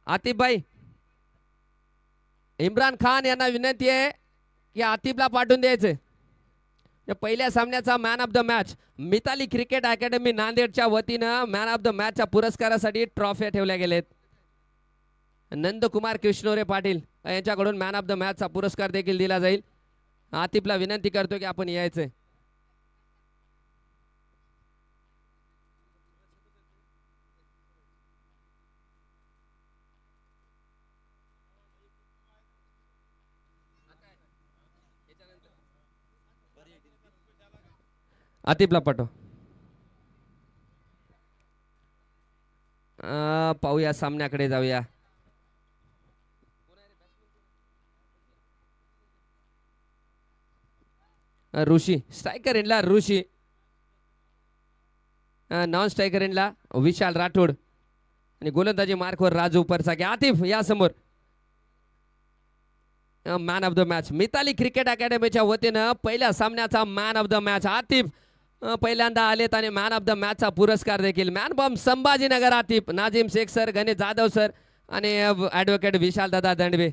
आतिफ भाई, इम्रान खान यांना विनंती आहे की आतिफला पाठवून द्यायचं. या पहिल्या सामन्याचा man of the match Mitali cricket academy नांदेडच्या वतीनं मॅन ऑफ द मॅचच्या पुरस्कारासाठी ट्रॉफ्या ठेवल्या गेलेत. नंदकुमार कृष्णोरे पाटील यांच्याकडून मॅन ऑफ द मॅचचा पुरस्कार देखील दिला जाईल. आतिफला विनंती करतो की आपण यायचंय. आतिफला पाठव. पाहूया सामन्याकडे जाऊया. ऋषी स्ट्रायकर एंडला ऋषी, नॉन स्ट्रायकर एंडला विशाल राठोड आणि गोलंदाजी मार्कवर राजू परसाके. आतिफ या समोर. Man of the match Mitali cricket अकॅडमीच्या वतीनं पहिल्या सामन्याचा man of the match Atif पहिल्यांदा आलेत आणि मॅन ऑफ द मॅचचा पुरस्कार देखील मॅन बॉम्ब संभाजीनगर आतिफ, नाजिम शेख सर, गणेश जाधव सर आणि ॲडव्होकेट विशालदादा दंडवे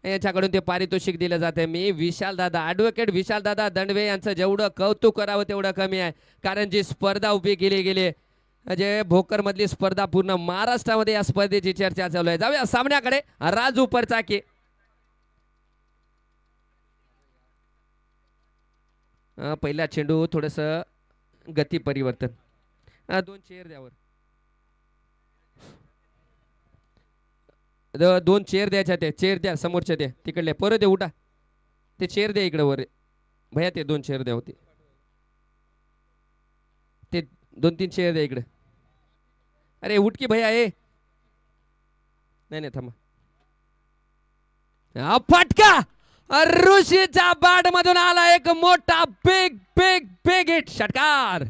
यांच्याकडून ते पारितोषिक दिलं जाते. मी विशालदादा ॲडव्होकेट विशालदादा दंडवे यांचं जेवढं कौतुक करावं तेवढं कमी आहे, कारण जी स्पर्धा उभी केली गेली म्हणजे भोकरमधली स्पर्धा पूर्ण महाराष्ट्रामध्ये या स्पर्धेची चर्चा चालू आहे. जाऊया सामन्याकडे. राजू परचाके पहिला चेंडू थोडस गती परिवर्तन. दोन चेअर द्यावर, दोन चेअर द्यायच्या. ते चेअर द्या समोरच्या, ते तिकडले परत दे उठा. ते चेअर द्या इकडे वर भैया, ते दोन चेअर द्या होते. ते 2-3 चेअर द्या इकडे. अरे उठकी भैया ए. नाही नाही थांबा. फटका ऋषीच्या बॅट मधून आला एक मोठा बिग बिग बिग हिट षटकार.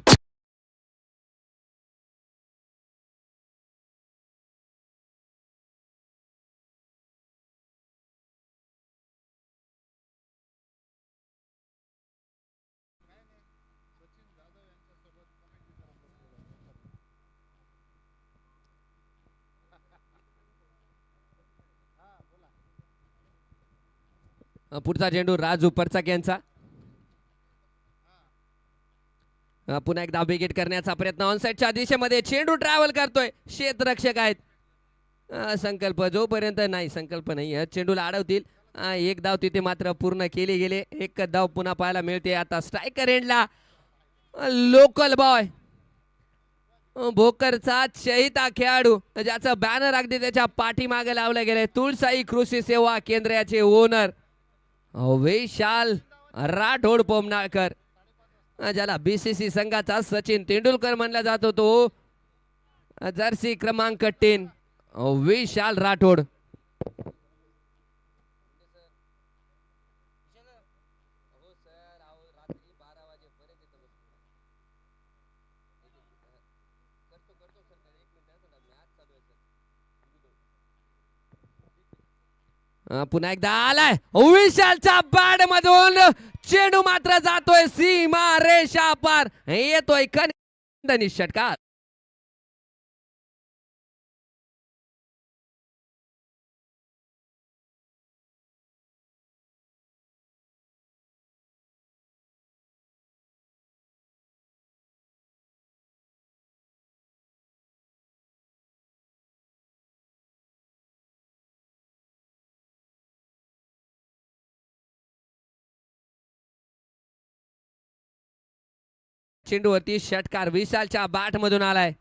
पुढचा चेंडू राजू परचाक यांचा. पुन्हा एकदा विकेट करण्याचा प्रयत्न ऑनसाइडच्या दिशेमध्ये. चेंडू ट्रॅव्हल करतोय, क्षेत्ररक्षक आहेत. संकल्प जोपर्यंत नाही, संकल्प नाही, चेंडूला अडवतील. एक धाव तिथे मात्र पूर्ण केले गेले. एक धाव पुन्हा पाहायला मिळते. आता स्ट्रायकर एंडला लोकल बॉय, भोकरचा चहिता खेळाडू ज्याचं बॅनर अगदी त्याच्या पाठीमागे लावलं गेले, तुळसाई कृषी सेवा केंद्राचे ओनर विशाल राठोड पोमनाळकर, ज्याला बीसीसी संघाचा सचिन तेंडुलकर म्हणला जात होतो. जर्सी क्रमांक 10 विशाल राठोड. पुन्हा एकदा आलाय विशालच्या बॅट मधून. चेंडू मात्र जातोय सीमा रेषा पार, येतोय खंडनी षटकार. चेंडूवरती षटकार विशालच्या बॅट मधून आलाय.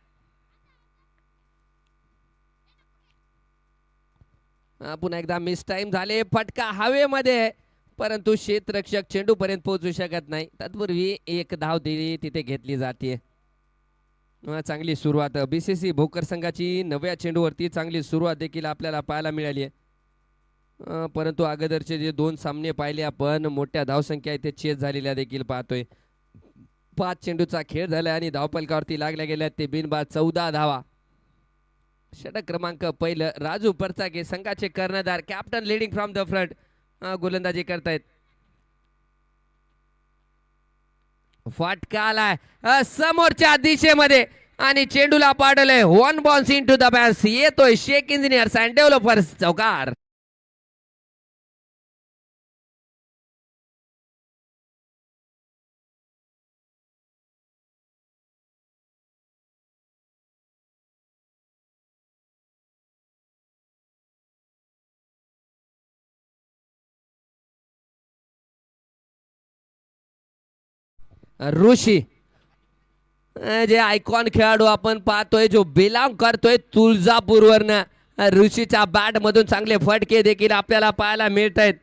पुन्हा एकदा मिस टाइम झाले. फटका हवेमध्ये, परंतु क्षेत्ररक्षक चेंडू पर्यंत पोहोचू शकत नाही. तत्पूर्वी एक धाव दिली तिथे घेतली जाते. चांगली सुरुवात बीसीसी भोकर संघाची. नव्या चेंडूवरती चांगली सुरुवात देखील आपल्याला पाहायला मिळाली आहे. परंतु अगोदरचे जे 2 सामने पाहिले आपण, मोठ्या धावसंख्या इथे चेस झालेल्या देखील पाहतोय. 5 चेंडूचा खेळ झाला आणि धावपलकावरती लागल्या गेल्या ते बिनबाद 14 धावा. षटक क्रमांक पहिलं राजू परचाके, संघाचे कर्णधार, captain leading from the front, गोलंदाजी करतायत. फटका आलाय समोरच्या दिशेमध्ये. आणि चेंडूला पाडलंय 1 bounce into the fence. येतोय शेख इंजिनियर्स अँड डेव्हलपर्स चौकार. ऋषी जे आयकॉन खेळाडू आपण पाहतोय जो बिलॉंग करतोय तुळजापूरवरनं, ऋषीच्या बॅट मधून चांगले फटके देखील आपल्याला पाहायला मिळत आहेत.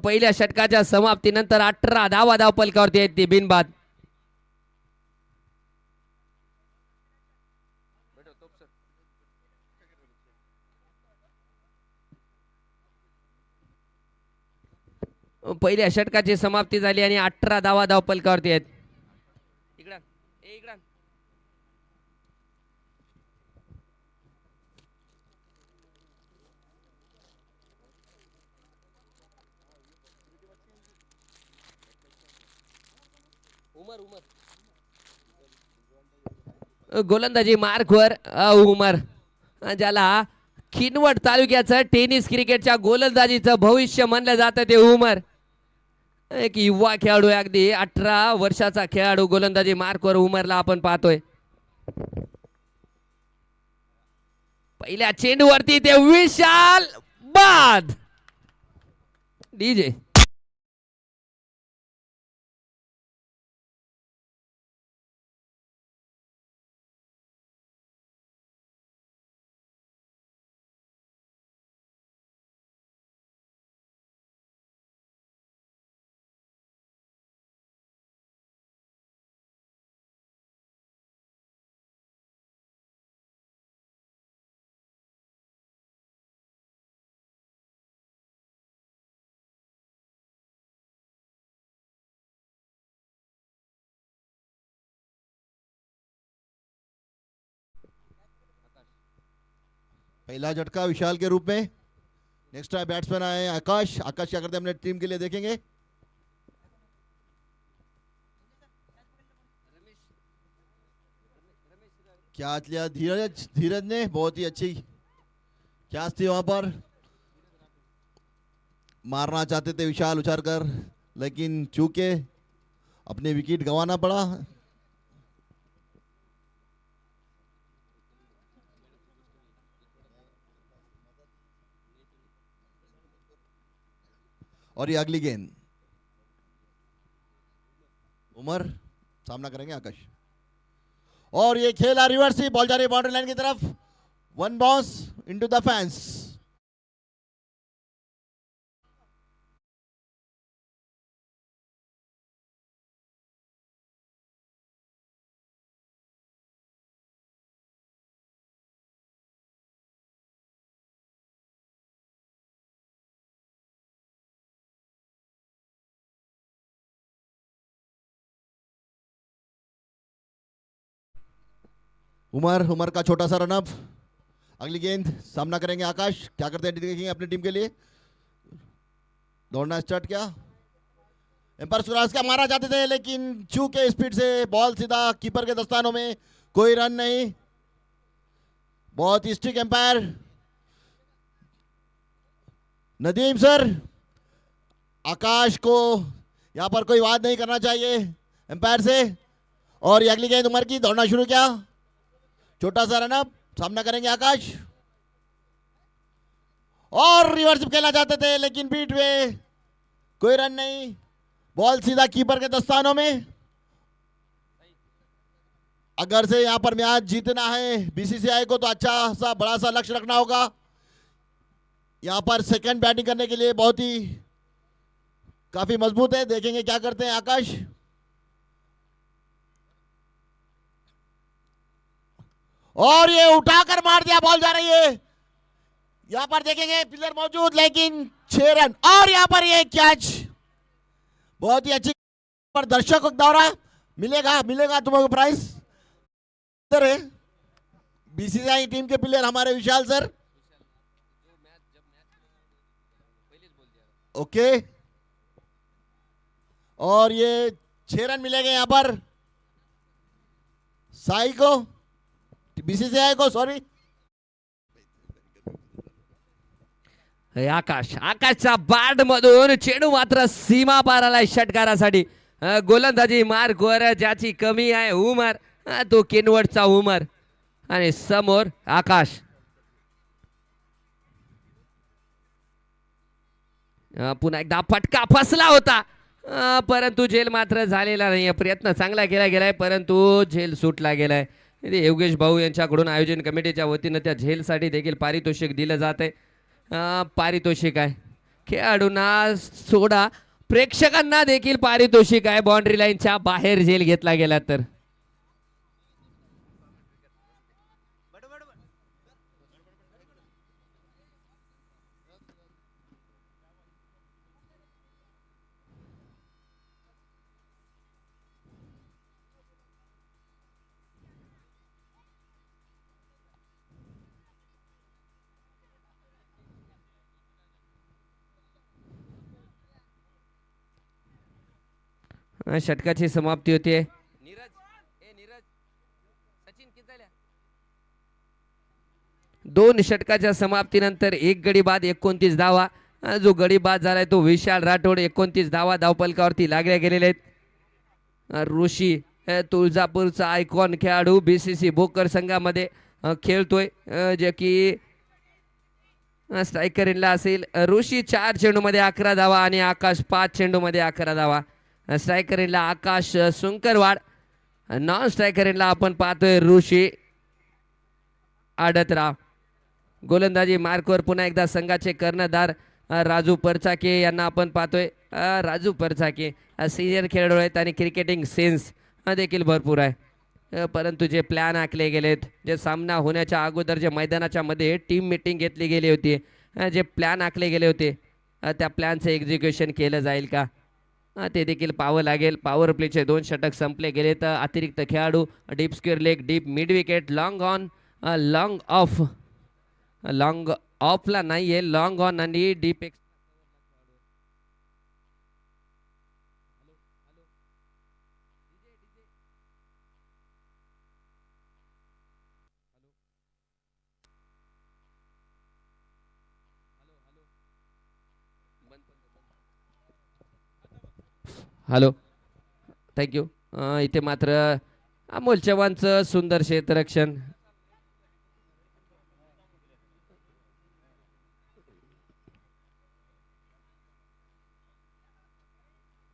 पहिल्या षटकाच्या समाप्तीनंतर 18 धावा धावपलकावरती आहेत ती बिनबाद. पहिल्या षटकाची समाप्ती झाली आणि 18 धावा धावपलकावरती आहेत. इकडं इकडं गोलंदाजी मार्कवर उमर, ज्याला किनवट तालुक्याचं टेनिस क्रिकेटच्या गोलंदाजीचं भविष्य म्हणलं जातं ते उमर. एक युवा खेळाडू आहे, अगदी 18 वर्षाचा खेळाडू गोलंदाजी मार्कवर उमरला आपण पाहतोय. पहिल्या चेंडूवरती ते विशाल बाद. डीजे पहला झटका विशाल के रूप में. नेक्स्ट बैट्समैन आए आकाश. आकाश क्या करते हैं अपने टीम के लिए देखेंगे. कैच लिया धीरज. धीरज ने बहुत ही अच्छी कैच थी वहां पर. मारना चाहते थे विशाल उछाल कर, लेकिन चूके अपने विकेट गंवाना पड़ा. और ये अगली गेंद उमर सामना करेंगे आकाश. और ये खेला रिवर्स ही. बॉल जा रही है बाउंड्री लाइन की तरफ. 1 बाउंस इनटू द फैंस. उमर उमर का छोटा सा रनअप. अगली गेंद सामना करेंगे आकाश. क्या करते हैं देखेंगे अपनी टीम के लिए. दौड़ना स्टार्ट किया. एम्पायर क्रॉस का मारा चाहते थे, लेकिन चूके स्पीड से बॉल सीधा कीपर के दस्तानों में. कोई रन नहीं. बहुत ही स्ट्रिक्ट एम्पायर नदीम सर. आकाश को यहां पर कोई वाद नहीं करना चाहिए एम्पायर से. और ये अगली गेंद उमर की. दौड़ना शुरू किया. छोटा सा रनअप. सामना करेंगे आकाश. और रिवर्स खेलना चाहते थे, लेकिन बीट वे. कोई रन नहीं. बॉल सीधा कीपर के दस्तानों में. अगर से यहां पर मैच जीतना है बीसीसीआई को, तो अच्छा सा बड़ा सा लक्ष्य रखना होगा. यहां पर सेकंड बैटिंग करने के लिए बहुत ही काफी मजबूत है. देखेंगे क्या करते हैं आकाश. और ये उठाकर मार दिया. बॉल जा रही है. यहां पर देखेंगे प्लेयर मौजूद, लेकिन 6 रन. और यहां पर ये कैच बहुत ही अच्छी. पर दर्शक को दौरा मिलेगा. मिलेगा तुम्हें प्राइस. सर है बीसीसीआई टीम के प्लेयर हमारे विशाल सर. ओके. और ये 6 रन मिलेंगे यहां पर साई को. बीसीसीआय को सॉरी. आकाशच्या बॅट मधून चेंडू मात्र सीमा पार आलाय षटकारासाठी. गोलंदाजी मार्कवर ज्याची कमी आहे उमर, तो किनवटचा उमर आणि समोर आकाश. पुन्हा एकदा फटका फसला होता, परंतु झेल मात्र झालेला नाही. प्रयत्न चांगला केला गेलाय परंतु झेल सुटला गेलाय. योगेश भाऊ यांच्याकडून आयोजन कमिटीच्या वतीनं त्या झेलसाठी देखील पारितोषिक दिलं जात आहे. पारितोषिक आहे खेळाडूंना सोडा, प्रेक्षकांना देखील पारितोषिक आहे. बाउंड्री लाईनच्या बाहेर झेल घेतला गेला तर. षटकाची समाप्ती होते. दोन षटकाच्या समाप्तीनंतर एक गडी बाद 29 धावा. जो गडी बाद झालाय तो विशाल राठोड. 29 धावा धावपलकावरती लागल्या गेलेले आहेत. ऋषी तुळजापूरचा आयकॉन खेळाडू बीसीसी भोकर संघामध्ये खेळतोय, जे की स्ट्रायकर इनला असेल. ऋषी 4 चेंडूमध्ये 11 धावा आणि आकाश 5 चेंडूमध्ये 11 धावा. स्ट्रायकर इनला आकाश सुंकरवाड. नॉन स्ट्रायकर इनला आपण पाहतोय ऋषी आडतराव. गोलंदाजी मार्कवर पुन्हा एकदा संघाचे कर्णधार राजू परचाके यांना आपण पाहतोय. राजू परचाके सिनियर खेळाडू आहेत आणि क्रिकेटिंग सेन्स देखील भरपूर आहे. परंतु जे प्लॅन आखले गेलेत, जे सामना होण्याच्या अगोदर जे मैदानाच्या मध्ये टीम मीटिंग घेतली गेली होती, जे प्लॅन आखले गेले होते त्या प्लॅनचं एक्झिक्युशन केलं जाईल का ते देखील पाहावं लागेल. पॉवर प्लेचे 2 षटक संपले गेले तर अतिरिक्त खेळाडू deep square leg, deep mid wicket, long on, long off, long ऑफला नाही आहे, लॉंग ऑन आणि डीप एक्स. Hello, thank you. इथे मात्र अमोल चव्हाणचं सुंदर क्षेत्ररक्षण.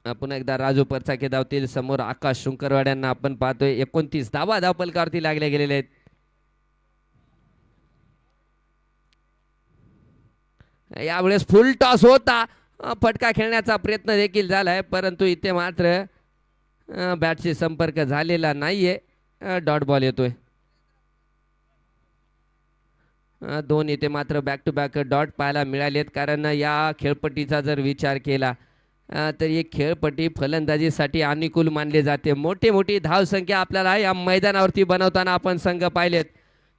पुन्हा एकदा राजू परचाके धावतील. समोर आकाश शुंकरवाड्यांना आपण पाहतोय. 29 धावा धावपलकावरती लागले गेलेले आहेत. यावेळेस फुल टॉस होता, फटका खेळण्याचा प्रयत्न देखील झालाय परंतु इथे मात्र बॅटशी संपर्क झालेला नाहीये. डॉट बॉल येतोय. दोन इथे मात्र बॅक टू बॅक डॉट पाहायला मिळालेत. कारण या खेळपट्टीचा जर विचार केला तर ही खेळपट्टी फलंदाजीसाठी अनुकूल मानली जाते. मोठी धावसंख्या आपल्याला या मैदानावरती बनवताना आपण संघ पाहिलेत.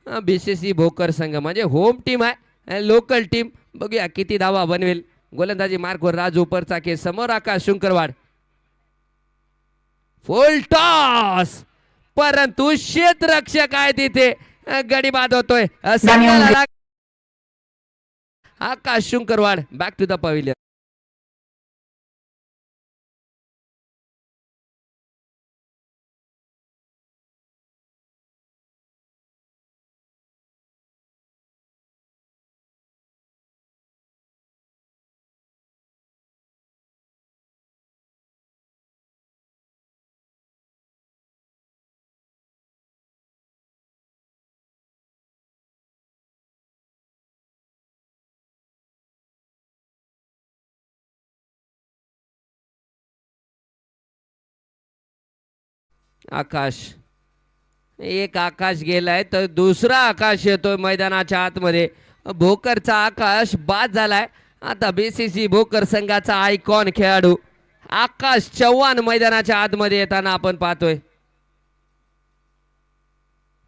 बीसीसी भोकर संघ म्हणजे होम टीम आहे, लोकल टीम. बघूया किती धावा बनवेल. गोलंदाजी मार्कवर राजू परचाके. समोर आकाश शुंकरवाड. फुल टॉस, परंतु क्षेत्ररक्षक आहे तिथे. गडी बाद होतोय. आकाश शुंकरवाड बॅक टू द पवेलियन. आकाश, एक आकाश गेलाय तर दुसरा आकाश येतोय मैदानाच्या आतमध्ये. भोकरचा आकाश बाद झालाय. आता बीसीसी भोकर संघाचा आयकॉन खेळाडू आकाश चव्हाण मैदानाच्या आतमध्ये येताना आपण पाहतोय.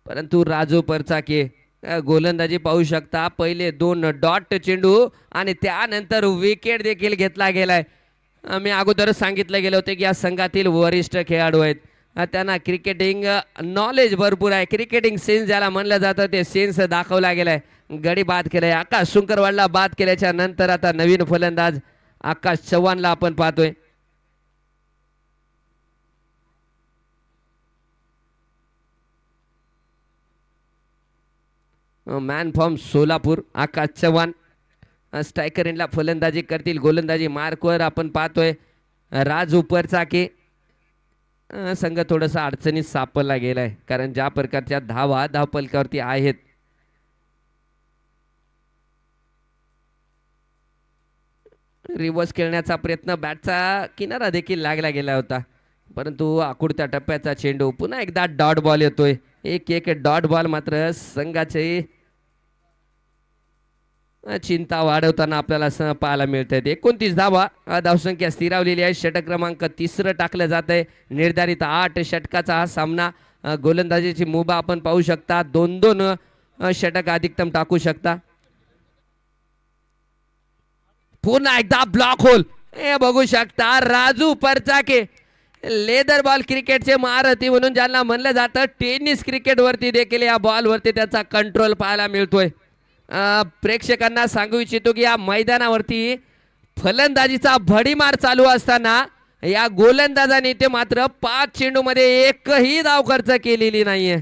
परंतु राजू परचाके गोलंदाजी पाहू शकता. पहिले 2 डॉट चेंडू आणि त्यानंतर विकेट देखील घेतला गेलाय. मी अगोदर सांगितलं गेलं होतं की या संघातील वरिष्ठ खेळाडू आहेत. त्यांना क्रिकेटिंग नॉलेज भरपूर आहे. क्रिकेटिंग सेन्स ज्याला म्हणलं जातं ते सेन्स दाखवला गेलाय. गडी बाद केलाय. आकाश सुंकरवाडला बाद केल्याच्या नंतर आता नवीन फलंदाज आकाश चव्हाणला आपण पाहतोय. Man from Solapur Akash Chavan striker एंडला फलंदाजी करतील. गोलंदाजी मार्कवर आपण पाहतोय राजू परचाके. संघ थोडासा अडचणीत सापडला गेलाय कारण ज्या प्रकारच्या धावा धावपलकावरती आहेत रिव्हर्स खेळण्याचा प्रयत्न बॅटचा किनारा देखील लागला गेला होता परंतु आकुडत्या टप्प्याचा चेंडू पुन्हा एकदा डॉट बॉल येतोय. एक डॉट बॉल मात्र संघाचे चिंता वाढवताना आपल्याला पाहायला मिळत आहेत. 29 धावा धावसंख्या स्थिरावलेली आहे. षटक क्रमांक 3 टाकलं जात आहे. निर्धारित 8 षटकाचा हा सामना. गोलंदाजीची मुभा आपण पाहू शकता. 2-2 षटक अधिकतम टाकू शकता. पुन्हा एकदा ब्लॉक होल हे बघू शकता. राजू परचाके लेदर बॉल क्रिकेटचे महारथी म्हणून ज्यांना म्हणलं जातं टेनिस क्रिकेट वरती देखील या बॉल वरती त्याचा कंट्रोल पाहायला मिळतोय. प्रेक्षकांना सांगू इच्छितो की या मैदानावरती फलंदाजीचा भडीमार चालू असताना या गोलंदाजाने ते मात्र 5 चेंडूमध्ये एकही धाव खर्च केलेली नाहीये.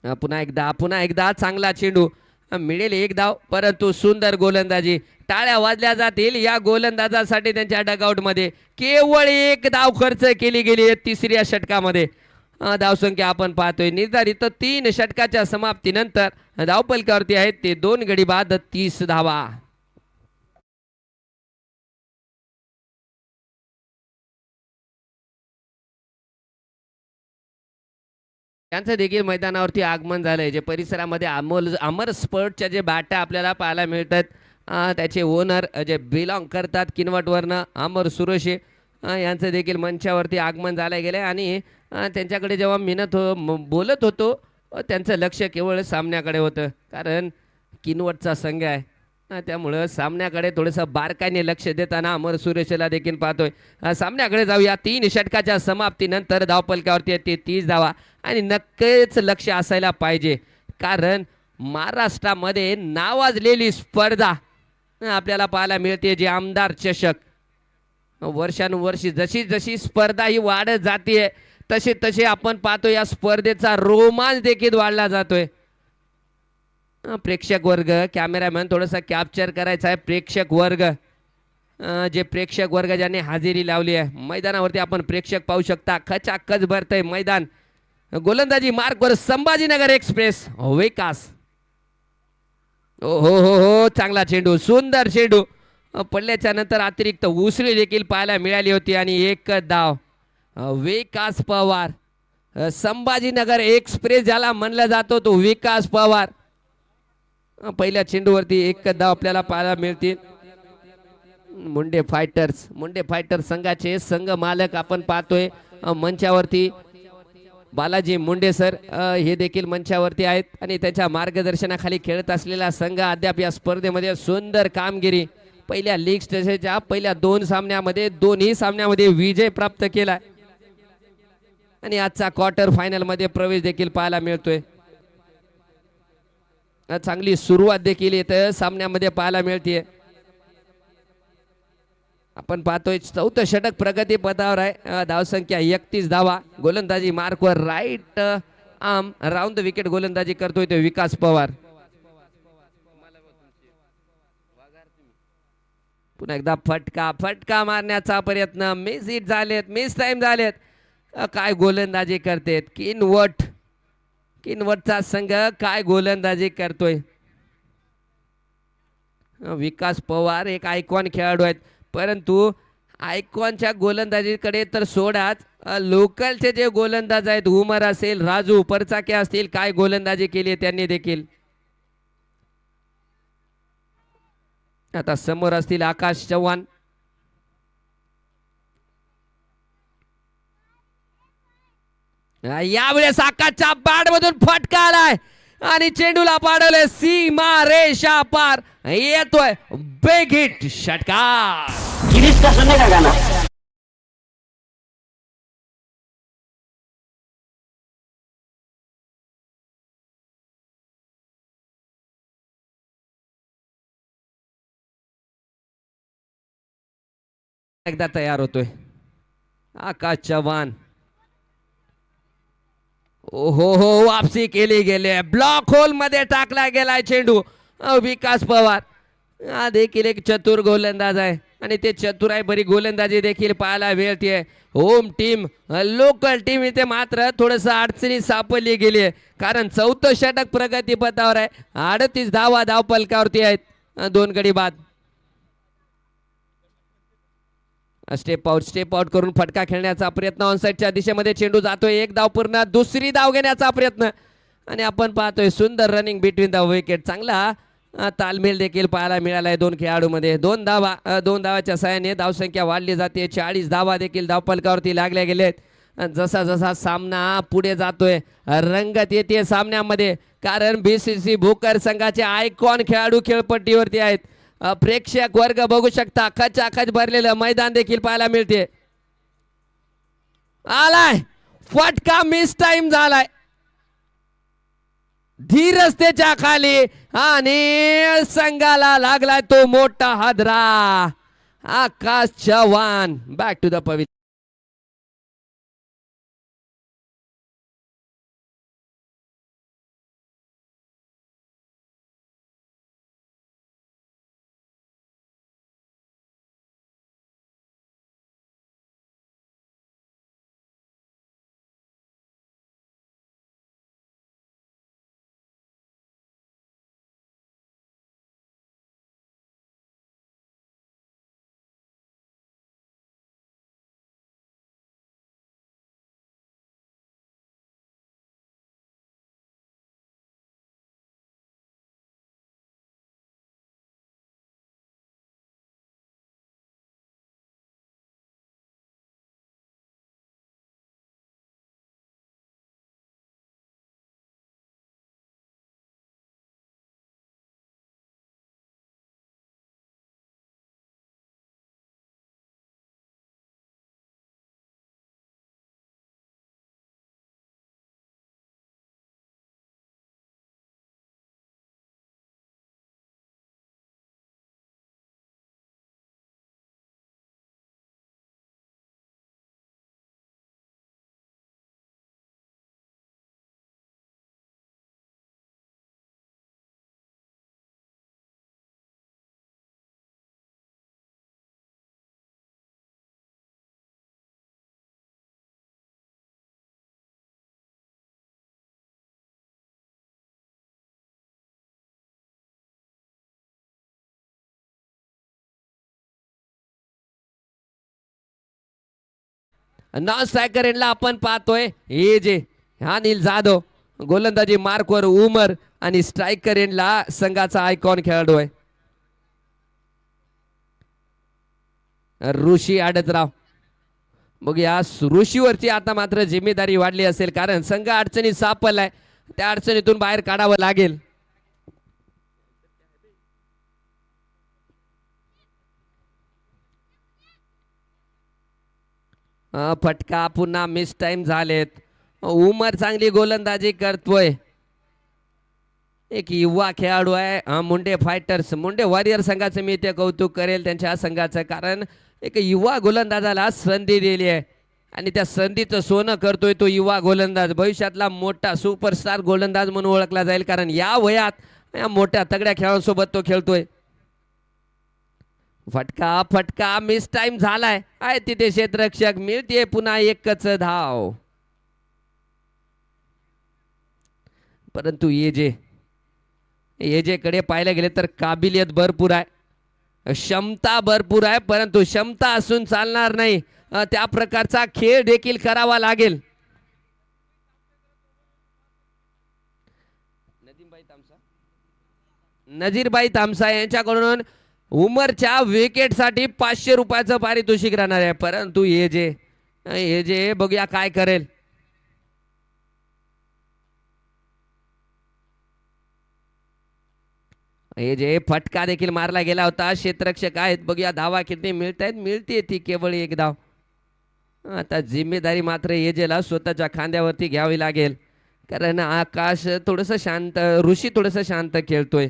पुन्हा एकदा चांगला चेंडू मिळेल 1 धाव परंतु सुंदर गोलंदाजी. टाळ्या वाजल्या जातील या गोलंदाजासाठी. त्यांच्या डगआउट मध्ये केवळ 1 धाव खर्च केली गेली आहे 3ऱ्या षटकामध्ये. धावसंख्या आपण पाहतोय निर्धारित 3 षटकाच्या समाप्तीनंतर धावपलकावरती आहेत ते 2 गडी बाद 30 धावा. त्यांचं देखील मैदानावरती आगमन झालंय. जे परिसरामध्ये अमर स्पोर्टच्या जे बॅटा आपल्याला पाहायला मिळतात त्याचे ओनर जे बिलॉंग करतात किनवटवरनं अमर सुरेशे यांचं देखील मंचावरती आगमन झालं गेलं आणि त्यांच्याकडे जेव्हा बोलत होतो त्यांचं लक्ष केवळ सामन्याकडे होतं कारण किनवटचा संघ आहे त्यामुळं सामन्याकडे थोडंसं बारकाईने लक्ष देताना अमर सुरेशला देखील पाहतोय. सामन्याकडे जाऊया. 3 षटकाच्या समाप्तीनंतर धावपलकावरती येते 30 धावा आणि नक्कीच लक्ष असायला पाहिजे कारण महाराष्ट्रामध्ये नावाजलेली स्पर्धा आपल्याला पाहायला मिळते जी आमदार चषक. वर्षानुवर्षी जशी जशी स्पर्धा ही वाढत जाते तसे तसे आपण पाहतो या स्पर्धेचा रोमांच देखील वाढला जातोय. प्रेक्षक वर्ग कॅमेरामॅन थोडंसं कॅप्चर करायचा आहे. प्रेक्षक वर्ग जे प्रेक्षक वर्ग ज्यांनी हजेरी लावली आहे मैदानावरती आपण प्रेक्षक पाहू शकता. खचाखच भरतंय मैदान. गोलंदाजी मार्कवर संभाजीनगर एक्सप्रेस विकास. हो चांगला चेंडू सुंदर चेंडू पडल्याच्या नंतर अतिरिक्त उसळी देखील पाहायला मिळाली होती आणि 1 धाव. विकास पवार संभाजीनगर एक्सप्रेस ज्याला म्हणलं जातो तो विकास पवार. पहिल्या चेंडूवरती 1 धाव आपल्याला पाहायला मिळतील. मुंडे फायटर्स संघाचे संघ मालक आपण पाहतोय मंचावरती बालाजी मुंडे सर हे देखील मंचावरती आहेत आणि त्यांच्या मार्गदर्शनाखाली खेळत असलेला संघ अद्याप या स्पर्धेमध्ये सुंदर कामगिरी. पहिल्या लीग स्टेजच्या पहिल्या 2 सामन्यामध्ये दोन्ही सामन्यामध्ये विजय प्राप्त केला आणि आजचा क्वार्टर फायनल मध्ये प्रवेश देखील पाहायला मिळतोय. चांगली सुरुवात देखील येतं सामन्यामध्ये पाहायला मिळते. आपण पाहतोय 4थं षटक प्रगती पथावर आहे. धावसंख्या 31 धावा. गोलंदाजी मार्कवर right arm round the wicket गोलंदाजी करतोय तो विकास पवार. पुन्हा एकदा फटका मारण्याचा प्रयत्न. मिस हिट झालेत मिस टाइम झालेत. काय गोलंदाजी करतेत किनवटचा संघ काय गोलंदाजी करतोय. विकास पवार एक आयकॉन खेळाडू आहेत परंतु आयकॉनच्या गोलंदाजीकडे तर सोडाच लोकलचे जे गोलंदाज आहेत उमर असेल राजू परचाके असतील काय गोलंदाजी केली त्यांनी देखील. आता समोर असतील आकाश चव्हाण. यावेळेस आकाशच्या बॅट मधून फटका आलाय आणि चेंडूला पाडवले सीमा रेषा पार. येतोय बिग हिट षटकार. गिरीश का सुनने का गाना. एकदा तयार होतोय आकाश चव्हाण. ओहो हो वापसी केली गेली. ब्लॉक होल मध्ये टाकला गेलाय चेंडू. विकास पवार हा देखील एक चतुर गोलंदाज आहे आणि ते चतुर आहे बरी गोलंदाजी देखील पाहायला मिळते. होम टीम लोकल टीम इथे मात्र थोडस अडचणी सापडली गेली आहे कारण चौथं षटक प्रगतीपथावर आहे. 38 धावा धावपलकावरती आहेत. 2 गडी बाद. स्टेप आउट करून फटका खेळण्याचा प्रयत्न. ऑनसाइडच्या दिशेमध्ये चेंडू जातोय. 1 धाव पूर्ण. दुसरी धाव घेण्याचा प्रयत्न आणि आपण पाहतोय सुंदर रनिंग बिटवीन द विकेट. चांगला तालमेल देखील पाहायला मिळालाय 2 खेळाडूमध्ये. 2 धावाच्या साहाय्याने धावसंख्या वाढली जाते. 40 धावा देखील धावपलकावरती लागल्या गेलेत. जसा जसा सामना पुढे जातोय रंगत येते सामन्यामध्ये कारण BCC भोकर संघाचे आयकॉन खेळाडू खेळपट्टीवरती आहेत. प्रेक्षक वर्ग बघू शकता. खचाखच भरलेलं मैदान देखील पाहायला मिळते. आलाय फटका. मिस टाइम झालाय धीरस्तेच्या खाली आणि संघाला लागलाय तो मोठा हादरा. आकाश चव्हाण बॅक टू द पवित्र. नॉन स्ट्रायकर एंडला आपण पाहतोय हे जे अनिल जाधव. गोलंदाजी मार्कवर उमर आणि स्ट्रायकर एंडला संघाचा आयकॉन खेळाडू आहे ऋषी आडतराव. मग या ऋषीवरची आता मात्र जिम्मेदारी वाढली असेल कारण संघ अडचणीत सापडलाय. त्या अडचणीतून बाहेर काढावं लागेल. फटका पुन्हा मिस टाइम झालेत. उमर चांगली गोलंदाजी करतोय. एक युवा खेळाडू आहे मुंडे फायटर्स मुंडे वॉरियर संघाचं मी ते कौतुक करेल त्यांच्या संघाचं कारण एक युवा गोलंदाजाला संधी दिली आहे आणि त्या संधीचं सोनं करतोय तो युवा गोलंदाज. भविष्यातला मोठा सुपरस्टार गोलंदाज म्हणून ओळखला जाईल कारण या वयात या मोठ्या तगड्या खेळाडूंसोबत तो खेळतोय. फटका मिस टाइम झालाय. आहे तिथे क्षेत्ररक्षक. मिळते पुन्हा एकच धाव. परंतु ये जे कडे पाहायला गेले तर काबिलियत भरपूर आहे. क्षमता भरपूर आहे परंतु क्षमता असून चालणार नाही. त्या प्रकारचा खेळ देखील करावा लागेल. नजीरबाई तामसा यांच्याकडून उमरच्या विकेटसाठी 500 रुपयाचं पारितोषिक राहणार आहे. परंतु हे जे बघूया काय करेल. हे जे फटका देखील मारला गेला होता. क्षेत्ररक्षक आहेत, बघूया धावा किती मिळत आहेत. मिळते ती केवळ एक धाव. आता जिम्मेदारी मात्र एजेला स्वतःच्या खांद्यावरती घ्यावी लागेल, कारण आकाश थोडंसं शांत, ऋषी थोडंसं शांत खेळतोय.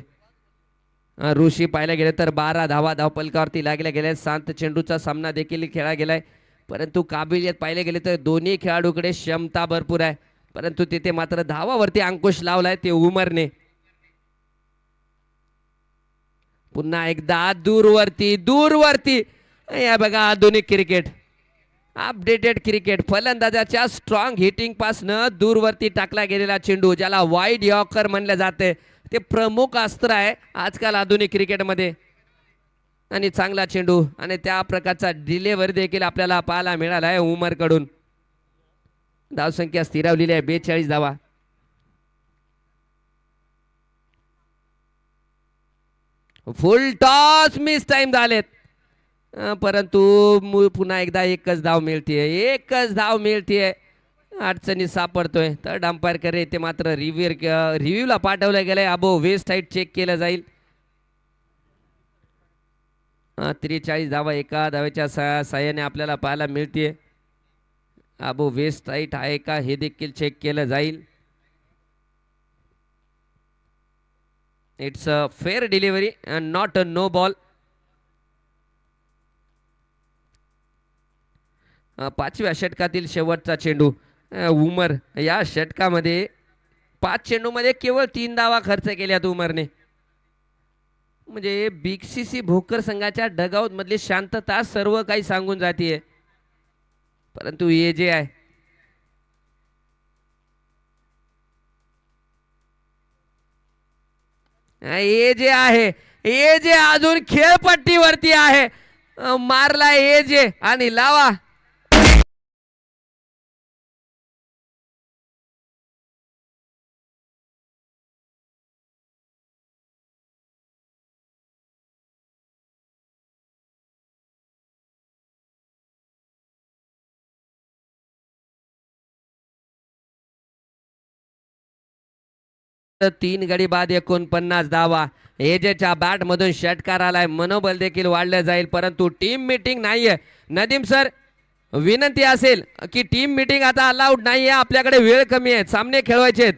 ऋषी पाहायला गेले तर 12 धावा धावपलकावरती लागल्या गेल्या. 7 चेंडूचा सामना देखील खेळला गेलाय, परंतु काबिलियत पाहिले गेले तर दोन्ही खेळाडूकडे क्षमता भरपूर आहे, परंतु तिथे मात्र धावावरती अंकुश लावलाय ते उमरने. पुन्हा एकदा दूरवरती दूरवरती. या बघा आधुनिक क्रिकेट, अपडेटेड क्रिकेट. फलंदाजाच्या स्ट्रॉंग हिटिंग पासनं दूरवरती टाकला गेलेला चेंडू, ज्याला वाईड यॉर्कर म्हणलं जाते, ते प्रमुख अस्त्र आहे आजकाल आधुनिक क्रिकेटमध्ये. आणि चांगला चेंडू आणि त्या प्रकारचा डिलेव्हरी देखील आपल्याला पाहायला मिळाला आहे उमरकडून. धावसंख्या स्थिरावलेली आहे 42 धावा. फुल टॉस मिस टाइम झालेत, परंतु पुन्हा एकदा एकच धाव मिळतीये, एकच धाव मिळतीये. अडचणी सापडतोय तर अंपायर करे ते मात्र रिव्ह्यूला पाठवलं गेलंय. अबो वेस्ट हाईट चेक केलं जाईल. 43 धावा एका धावेच्या साह्याने आपल्याला पाहायला मिळते. अबो वेस्ट हाईट आहे का हे देखील चेक केलं जाईल. It's a fair delivery and not a no ball. 5व्या षटकातील शेवटचा चेंडू. उमर या षटकामध्ये 5 चेंडूमध्ये केवळ 3 धावा खर्च केल्यात उमरने. म्हणजे बीसीसी भोकर संघाच्या डगआउट मधली शांतता सर्व काही सांगून जातीये, परंतु हे जे आहे हे जे अजून खेळपट्टीवरती आहे. मारला हे जे आणि लावा. तीन गडी बाद 49 धावा. एजेच्या बॅट मधून षटकार आलाय, मनोबल देखील वाढलं जाईल, परंतु टीम मीटिंग नाहीये. नदीम सर, विनंती असेल की टीम मीटिंग आता अलाउड नाहीये, आपल्याकडे वेळ कमी आहे, सामने खेळवायचे आहेत.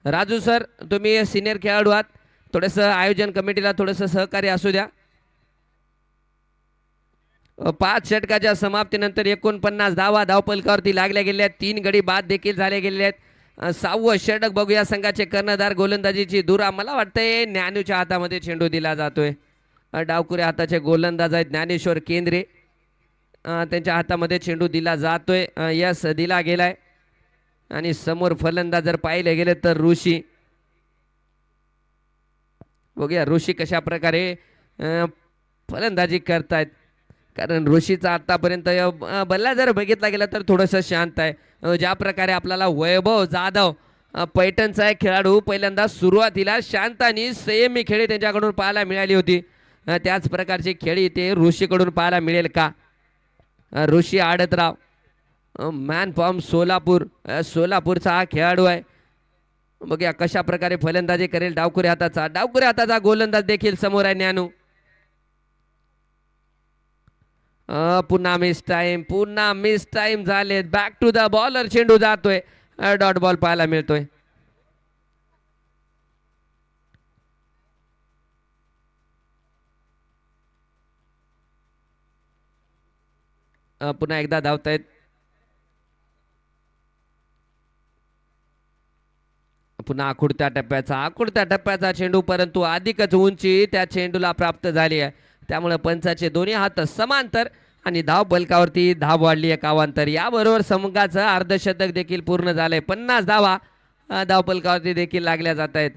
राजू सर, तुम्ही सिनियर खेळाडू आहात, थोडंसं आयोजन कमिटीला थोडंसं सहकार्य असू द्या. 5 षटकाच्या समाप्तीनंतर 49 धावा धावपलकावरती लागल्या गेल्या आहेत. 3 गडी बाद देखील झाले गेलेले आहेत. 6वं षटक बघूया. संघाचे कर्णधार गोलंदाजीची धुरा. मला वाटतंय ज्ञानूच्या हातामध्ये चेंडू दिला जातोय. डावकुरे हाताचे गोलंदाज आहेत ज्ञानेश्वर केंद्रे, त्यांच्या हातामध्ये चेंडू दिला जातोय. यस दिला गेलाय. आणि समोर फलंदाज जर पाहिले गेले तर ऋषी. बघूया ऋषी कशा प्रकारे फलंदाजी करतायत, कारण ऋषीचा आतापर्यंत बल्ला जर बघितला गेला तर थोडंसं शांत आहे. ज्या प्रकारे आपल्याला वैभव जाधव पैठणचा एक खेळाडू पहिल्यांदा सुरुवातीला शांत आणि संयमी खेळी त्यांच्याकडून पाहायला मिळाली होती, त्याच प्रकारची खेळी ते ऋषीकडून पाहायला मिळेल का. ऋषी आडतराव मॅन फ्रॉम सोलापूर, सोलापूरचा हा खेळाडू आहे. बघूया कशा प्रकारे फलंदाजी करेल. डावकुरे हाताचा गोलंदाज देखील समोर आहे ज्ञानू. पुन्हा मिस टाइम झाले. बॅक टू द बॉलर चेंडू जातोय, डॉट बॉल पाहायला मिळतोय. पुन्हा एकदा धावतायत. पुन्हा आखुडत्या टप्प्याचा चेंडू, परंतु अधिकच उंची त्या चेंडूला प्राप्त झाली आहे, त्यामुळे पंचाचे दोन्ही हात समांतर आणि धाव बलकावरती धाव वाढली आहे कावांतर. याबरोबर संघाचं अर्धशतक देखील पूर्ण झालंय. 50 धावा धाव बलकावरती देखील लागल्या जात आहेत.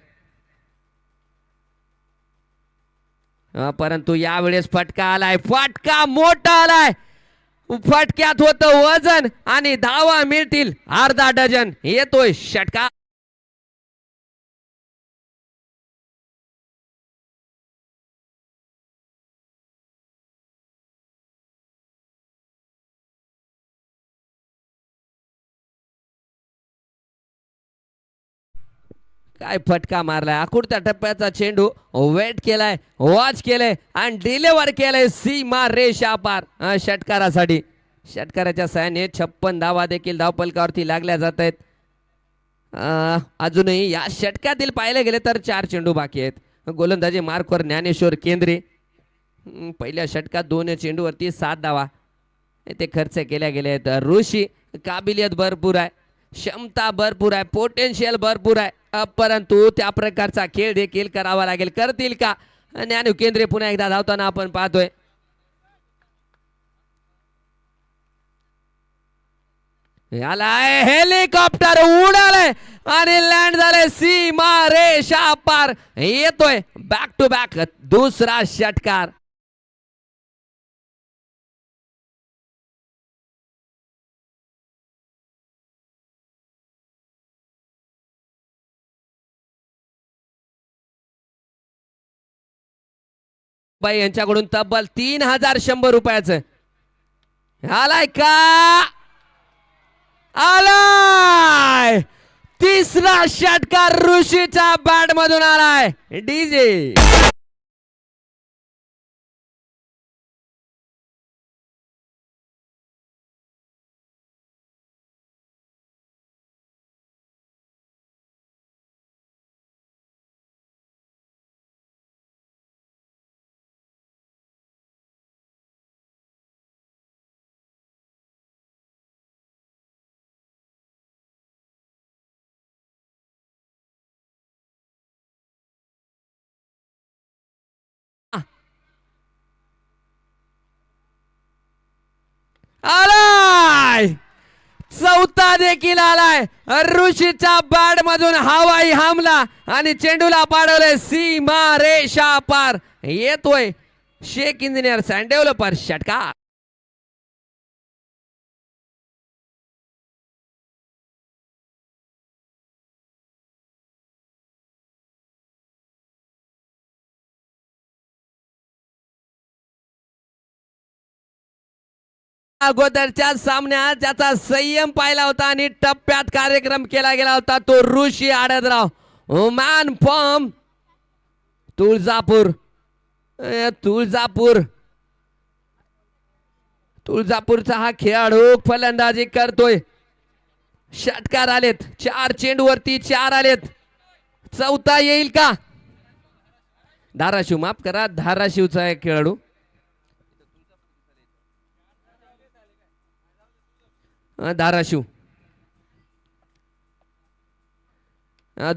परंतु यावेळेस फटका आलाय, फटका मोठा आलाय. फटक्यात होतं वजन आणि धावा मिळतील अर्धा डझन. येतोय षटका. काय फटका मारलाय. अकुडत्या टप्प्याचा चेंडू वेट केलाय, वॉच केलाय आणि डिलिव्हर केलाय सीमा रेषा पार षटकारासाठी. षटकाराच्या सहाय्याने 56 धावा देखील धावपलकावरती लागल्या जात आहेत. अजूनही या षटकातील पाहिले गेले तर 4 चेंडू बाकी आहेत. गोलंदाजी मार्कवर ज्ञानेश्वर केंद्रे. पहिल्या षटकात 2 चेंडूवरती 7 धावा ते खर्च केल्या गेल्या आहेत. ऋषी काबिलियत भरपूर आहे, क्षमता भरपूर आहे, पोटेन्शियल भरपूर आहे, परंतु त्या प्रकारचा खेळ देखील करावा लागेल. करतील का ज्ञानू केंद्रे पुन्हा एकदा धावताना आपण पाहतोय. यालाय हेलिकॉप्टर उडालय आणि लँड झालंय सीमा रेषा पार. येतोय बॅक टू बॅक दुसरा षटकार. बाई यांच्याकडून तब्बल 3100 रुपयाचं. आलाय का आलाय तिसरा षटकार ऋषीच्या बॅट मधून आलाय. डीजे आलाय, चौथा देखील आलाय. ऋषीच्या बॅट मधून हवाई हमला आणि चेंडूला पाडवलंय सीमा रेषा पार. येतोय शेख इंजिनियर्स अँड डेव्हलपर षटकार. अगोदरच्या सामन्यात ज्याचा संयम पाहिला होता आणि टप्प्यात कार्यक्रम केला गेला होता तो ऋषी आडदराव मॅन फॉर्म तुळजापूर. तुळजापूरचा हा खेळाडू फलंदाजी करतोय. षटकार आलेत, 4 चेंडूवरती 4 आलेत. चौथा येईल का. धाराशिव, माफ करा, धाराशिवचा एक खेळाडू. धाराशिव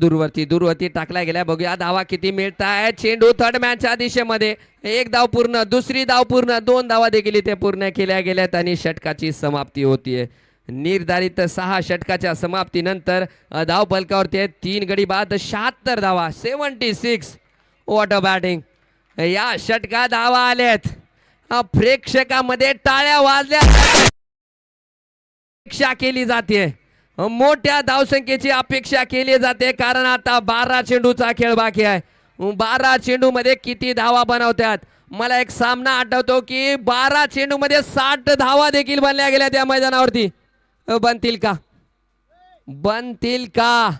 दूरवरती टाकला गेला. बघूया धावा किती मिळत आहे. चेंडू थर्ड मॅनच्या दिशेमध्ये. 1 धाव पूर्ण, दुसरी धाव पूर्ण, 2 धावा देखील इथे पूर्ण केल्या गेल्यात आणि षटकाची समाप्ती होतीये. निर्धारित 6 षटकाच्या समाप्तीनंतर धाव फलकावरती 3 गडी बाद 76 धावा 76. What a batting. या षटकात धावा आल्यात. प्रेक्षकामध्ये टाळ्या वाजल्या. अपेक्षा केली जाते, मोठ्या धावसंख्येची अपेक्षा केली जाते, कारण आता 12 चेंडूचा खेळ बाकी आहे. 12 चेंडू मध्ये किती धावा बनवतात. मला एक सामना आठवतो की 12 चेंडू मध्ये 60 धावा देखील बनल्या गेल्या त्या मैदानावरती. बनतील का.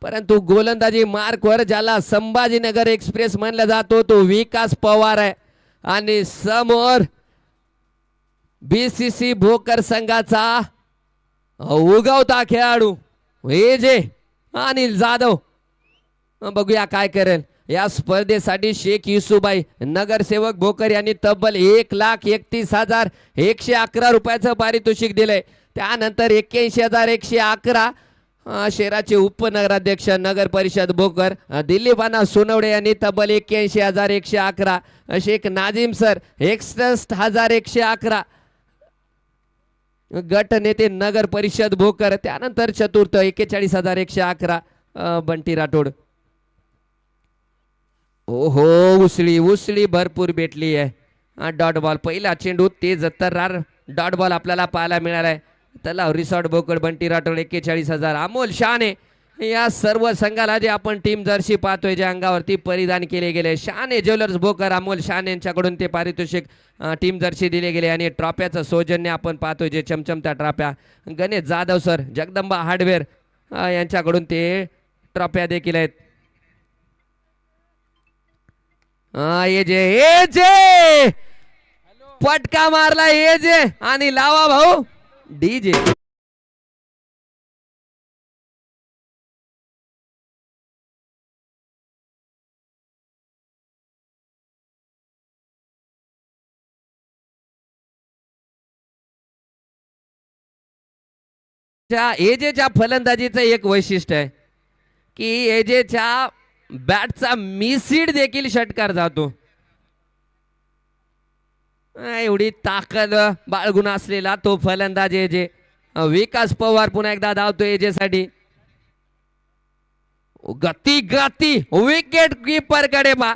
परंतु गोलंदाजी मार्कवर ज्याला संभाजीनगर एक्सप्रेस म्हणलं जातो तो विकास पवार आहे आणि समोर बीसीसी भोकर संघाचा उगवता खेळाडू जे अनिल जाधव. बघूया काय करेल. या स्पर्धेसाठी शेख युसुबाई नगरसेवक भोकर यांनी तब्बल 1,31,111 रुपयाचं पारितोषिक दिलंय. त्यानंतर 81,111 शहराचे उपनगराध्यक्ष नगर परिषद भोकर दिलीपाना सोनवडे यांनी तब्बल 81,111. शेख नाजिम सर 61,111. गट नेते नगर परिषद भोकर. त्यानंतर चतुर्थ 41,111 बंटी राठोड. ओहो, उसळी भरपूर भेटली आहे. डॉट बॉल पहिला चेंडू तेज तर्रार डॉट बॉल आपल्याला पाहायला मिळाला आहे. तलाव रिसॉर्ट भोकर बंटी राठोड 41,000. अमोल शहाणे या सर्व संघाला जे आपण टीम जर्सी पाहतोय ज्या अंगावरती परिधान केले गेले शहाणे ज्वेलर्स भोकर अमोल शहाणे यांच्याकडून ते पारितोषिक टीम जर्सी दिले गेले आणि ट्रॉफ्याचं सौजन्य आपण पाहतोय जे चमचमत्या ट्रॉफ्या गणेश जाधव सर जगदंबा हार्डवेअर यांच्याकडून ते ट्रॉफ्या देखील आहेत. ए जे पटका मारला ए जे आणि लावा भाऊ डीजे. एजेच्या फलंदाजीचं एक वैशिष्ट्य आहे की एजेच्या बॅटचा मिसीड देखील षटकार जातो. एवढी ताकद बाळगून असलेला तो फलंदाज एजे. विकास पवार पुन्हा एकदा धावतो एजेसाठी. गती गती विकेट कीपर कडे बा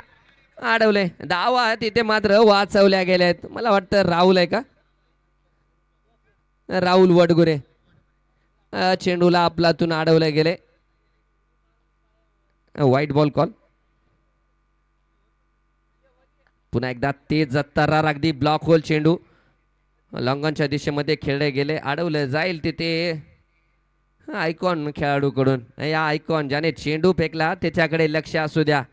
अडवले धावा तिथे मात्र वाचवल्या गेल्यात. मला वाटतं राहुल आहे का, राहुल वडगुरे. चेंडूला आपलातून अडवले गेले. White ball call. पुन्हा एकदा तेज तरार अगदी ब्लॉक होल चेंडू लॉंगॉनच्या दिशेमध्ये खेळले गेले. अडवलं जाईल तिथे आयकॉन खेळाडूकडून. या आयकॉन ज्याने चेंडू फेकला त्याच्याकडे लक्ष असू द्या.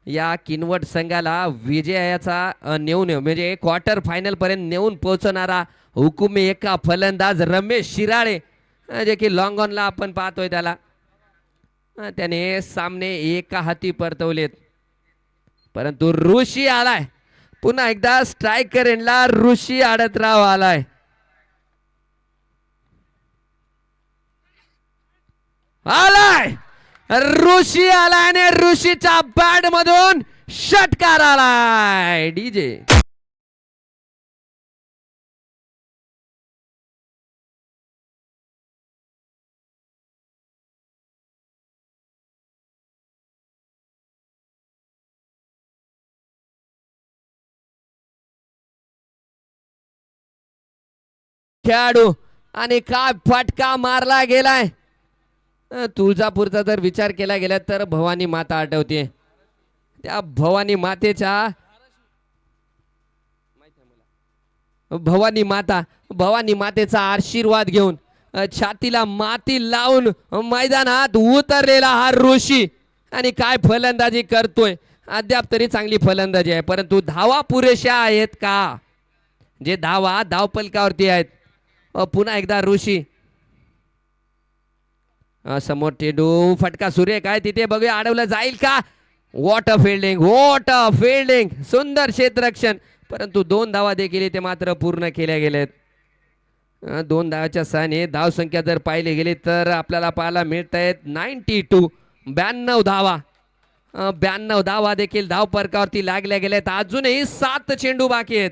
या किनवट संघाला विजयाचा नेऊन म्हणजे क्वार्टर फायनल पर्यंत नेऊन पोहोचणारा हुकुमी एका फलंदाज रमेश शिराळे जे की लॉंग ऑनला आपण पाहतोय त्याला. त्याने सामने एका हाती परतवलेत. परंतु ऋषी आलाय पुन्हा एकदा स्ट्रायकर एंडला ऋषी आडतराव आलाय. आलाय ऋषी आलाय आणि ऋषीच्या बॅट मधून षटकार आलाय. डीजे खेळाडू आणि काय फटका मारला गेलाय. तुळजापूरचा जर विचार केला गेला तर भवानी माता आठवते. त्या भवानी मातेचा भवानी मातेचा आशीर्वाद घेऊन छातीला माती लावून मैदानात उतरलेला हा ऋषी आणि काय फलंदाजी करतोय. अद्याप तरी चांगली फलंदाजी आहे परंतु धावा पुरेशा आहेत का. जे धावा धावपलकावरती आहेत. पुन्हा एकदा ऋषी समोर चेंडू फटका सुरेख आहे तिथे बघूया अडवलं जाईल का. वॉट अ फिल्डिंग सुंदर क्षेत्ररक्षण परंतु 2 धावा देखील इथे मात्र पूर्ण केल्या गेल्यात. 2 धावाच्या सहाने धाव संख्या जर पाहिले गेली तर आपल्याला पाहायला मिळत आहेत 92 92 धावा. 92 धावा देखील धाव फलकावरती लागल्या गेल्यात. अजूनही 7 चेंडू बाकी आहेत.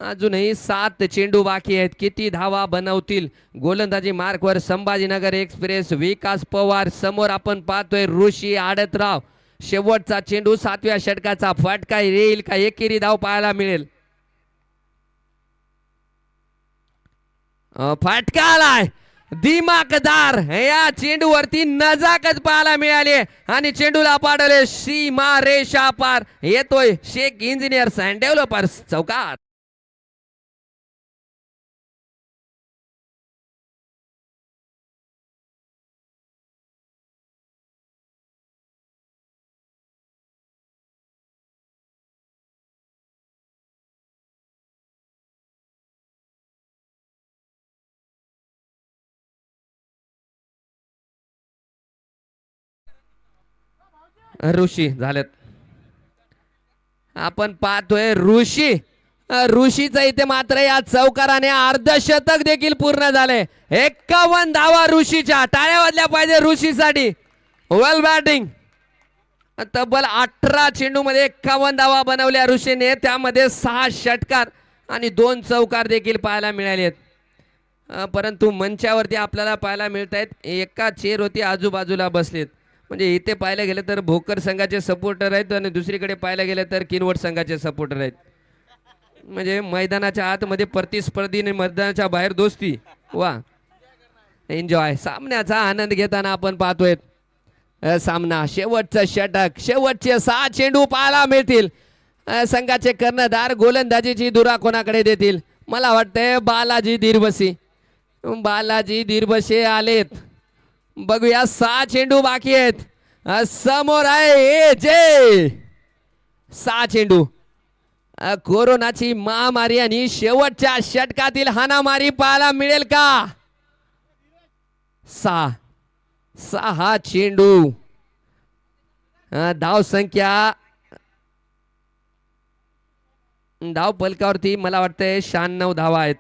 अजूनही 7 चेंडू बाकी आहेत. किती धावा बनवतील. गोलंदाजी मार्कवर संभाजीनगर एक्सप्रेस. विकास पवार समोर आपण पाहतोय ऋषी आडतराव. शेवटचा चेंडू 7व्या षटकाचा फटका येईल का एकेरी धाव पाहायला मिळेल. फटका आलाय दिमागदार. या चेंडूवरती नजाकत पाहायला मिळाली आणि चेंडूला पाडले सीमा रेषा पार. येतोय शेख इंजिनियर्स अँड डेव्हलपर्स चौकात. ऋषी झालेत. आपण पाहतोय ऋषीचा इथे मात्र या चौकाराने अर्धशतक देखील पूर्ण झाले. 51 धावा ऋषीच्या. टाळ्या वाजल्या पाहिजे ऋषीसाठी. वेल बॅटिंग. तब्बल 18 चेंडू मध्ये 51 धावा बनवल्या ऋषीने. त्यामध्ये 6 षटकार आणि 2 चौकार देखील पाहायला मिळालेत. परंतु मंचावरती आपल्याला पाहायला मिळत आहेत एका चेअर होती आजूबाजूला बसलेत. म्हणजे इथे पाहायला गेलं तर भोकर संघाचे सपोर्टर आहेत आणि दुसरीकडे पाहायला गेलं तर किनवट संघाचे सपोर्टर आहेत. म्हणजे मैदानाच्या आतमध्ये प्रतिस्पर्धीने मैदानाच्या बाहेर दोस्ती. वा एन्जॉय. सामन्याचा आनंद घेताना आपण पाहतोय. सामना शेवटचं षटक. शेवटचे 6 चेंडू पाहायला मिळतील. संघाचे कर्णधार गोलंदाजीची धुरा कोणाकडे देतील. मला वाटतंय बालाजी दिरबसे आलेत. बघूया 6 चेंडू बाकी आहेत. समोर आहे एजे. 6 चेंडू. कोरोनाची महामारी आणि शेवटच्या षटकातील हाणामारी पाहायला मिळेल का? 6 चेंडू. धाव संख्या धाव फलकावरती मला वाटतंय 96 धावा आहेत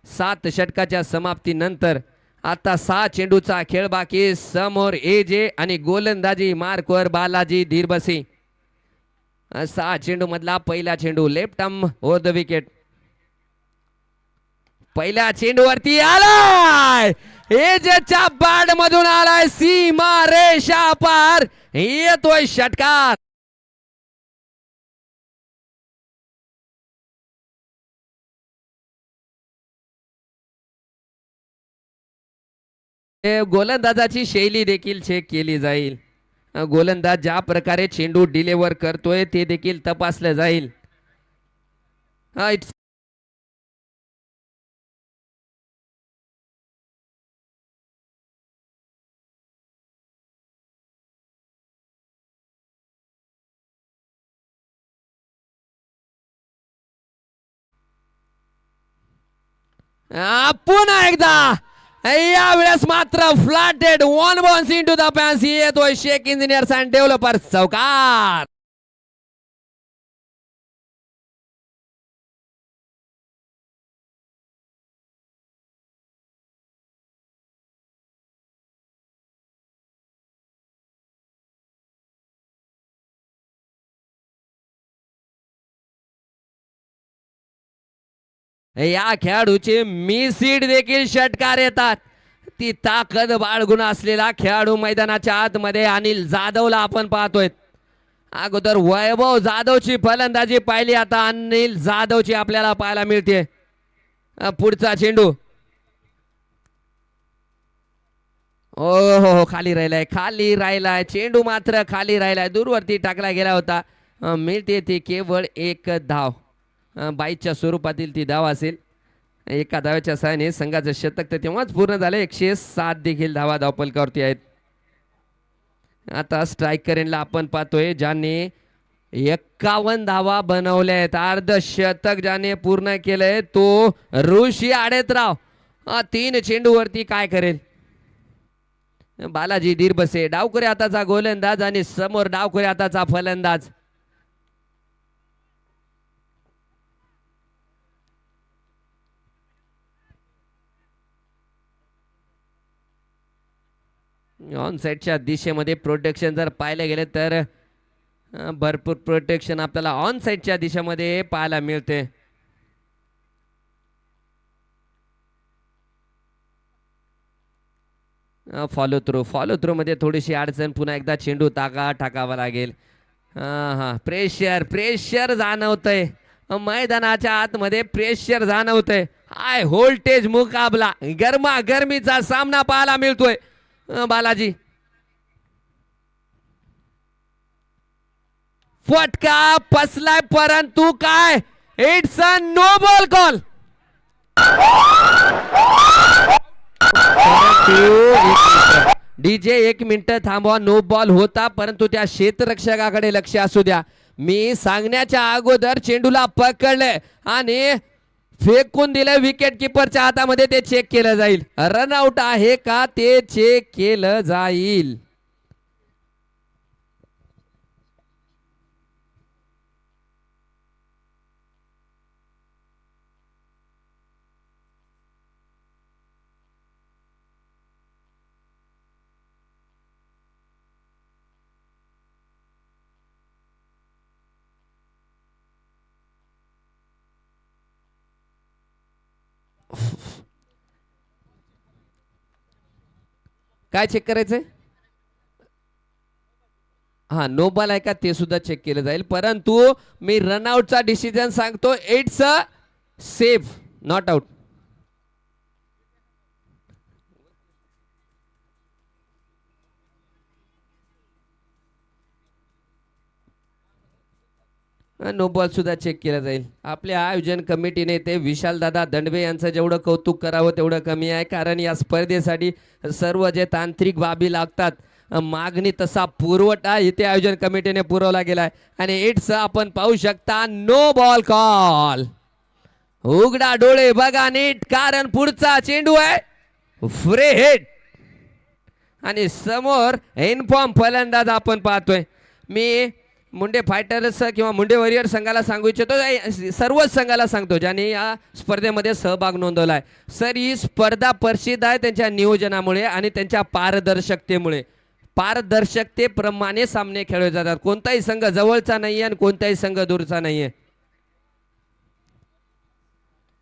7 षटकाच्या समाप्तीनंतर. आता 6 चेंडूचा खेळ बाकी. समोर एजे आणि गोलंदाजी मार्कवर बालाजी धीरबसी. 6 चेंडू मधला पहिला चेंडू left arm over the wicket. पहिल्या चेंडूवरती आलाय एजेच्या बॅट मधून आलाय सीमा रेषा पार. येतोय षटकार. गोलंदाजाची शैली देखील चेक केली जाईल. गोलंदाज ज्या प्रकारे चेंडू डिलिव्हर करतोय ते देखील तपासलं जाईल. पुन्हा एकदा यावेळेस मात्र flatted one bounce into the fence. येतोय शेख इंजिनियर्स अँड डेव्हलपर्स चौकार. या खेळाडूचे मी सीड देखील षटकार येतात. ती ताकद बाळगून असलेला खेळाडू मैदानाच्या आतमध्ये अनिल जाधवला आपण पाहतोय. अगोदर वैभव जाधवची फलंदाजी पाहिली, आता अनिल जाधवची आपल्याला पाहायला मिळते. पुढचा चेंडू हो खाली राहिलाय चेंडू मात्र खाली राहिलाय. दूरवरती टाकला गेला होता. मिळते ती केवळ 1 धाव. 22च्या स्वरूपातील ती धाव असेल. एका धावेच्या सहाय्याने संघाचं शतक तर तेव्हाच पूर्ण झालं. 107 देखील धावा धावफलकावरती आहेत. आता स्ट्रायकरला आपण पाहतोय ज्याने 51 धावा बनवल्या आहेत. अर्धशतक ज्याने पूर्ण केलंय तो ऋषी आडेतराव. 3 चेंडूवरती काय करेल? बालाजी धीरबसे डावखुरे हाताचा गोलंदाज आणि समोर डावखुरे हाताचा फलंदाज. ऑन साईडच्या दिशेमध्ये प्रोटेक्शन जर पाहायला गेले तर भरपूर प्रोटेक्शन आपल्याला ऑन साईडच्या दिशेमध्ये पाहायला मिळते. फॉलो थ्रू मध्ये थोडीशी अडचण. पुन्हा एकदा चेंडू टाकावा लागेल. प्रेशर जाणवतंय मैदानाच्या आतमध्ये. प्रेशर जाणवतंय. हाय व्होल्टेज मुकाबला, गरमागरमीचा सामना पाहायला मिळतोय. बालाजी फटका पसलाय परंतु काय it's a no ball call. DJ 1 minute थांबवा. नो बॉल होता परंतु त्या क्षेत्ररक्षकाकडे लक्ष असू द्या. मी सांगण्याच्या अगोदर चेंडूला पकडले आणि फेकून दिलं विकेट किपरच्या हातामध्ये. ते चेक केलं जाईल. रनआउट आहे का ते चेक केलं जाईल. काय चेक करायचंय? नो बॉल आहे का ते सुद्धा चेक केलं जाईल. परंतु मी रनआउटचा डिसिजन सांगतो. It's a safe, not out. No ball सुद्धा चेक केला जाईल. आपल्या आयोजन कमिटीने ते विशालदादा दंडवे यांचं जेवढं कौतुक करावं तेवढं कमी आहे. कारण या स्पर्धेसाठी सर्व जे तांत्रिक बाबी लागतात मागणी तसा पुरवठा इथे आयोजन कमिटीने पुरवला गेलाय आणि इट्स आपण पाहू शकता नो बॉल कॉल. उघडा डोळे बघा नीट कारण पुढचा चेंडू आहे फ्री हिट आणि समोर इन्फॉर्म फलंदाज आपण पाहतोय. मी मुंडे फायटर्स किंवा मुंडे वॉरियर संघाला सांगू इच्छितो, सर्वच संघाला सांगतो ज्यांनी या स्पर्धेमध्ये सहभाग नोंदवलाय. सर ही स्पर्धा प्रसिद्ध आहे त्यांच्या नियोजनामुळे आणि त्यांच्या पारदर्शकतेमुळे. पारदर्शकतेप्रमाणे सामने खेळले जातात. कोणताही संघ जवळचा नाहीये आणि कोणताही संघ दूरचा नाहीये.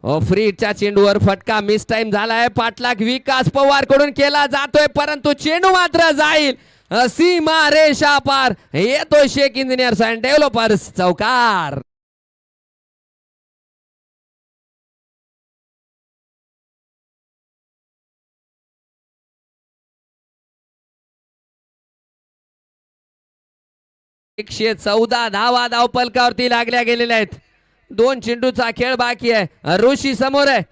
फ्री हिटच्या चेंडूवर फटका मिस टाइम झालाय. पाठलाग विकास पवार कडून केला जातोय परंतु चेंडू मात्र जाईल सीमा रेषा पार. येतोय शेख इंजिनियर्स अँड डेव्हलपर्स चौकार. एकशे 14 धावा धावपलकावरती लागल्या गेलेल्या आहेत. 2 चेंडूचा खेळ बाकी आहे. ऋषी समोर आहे.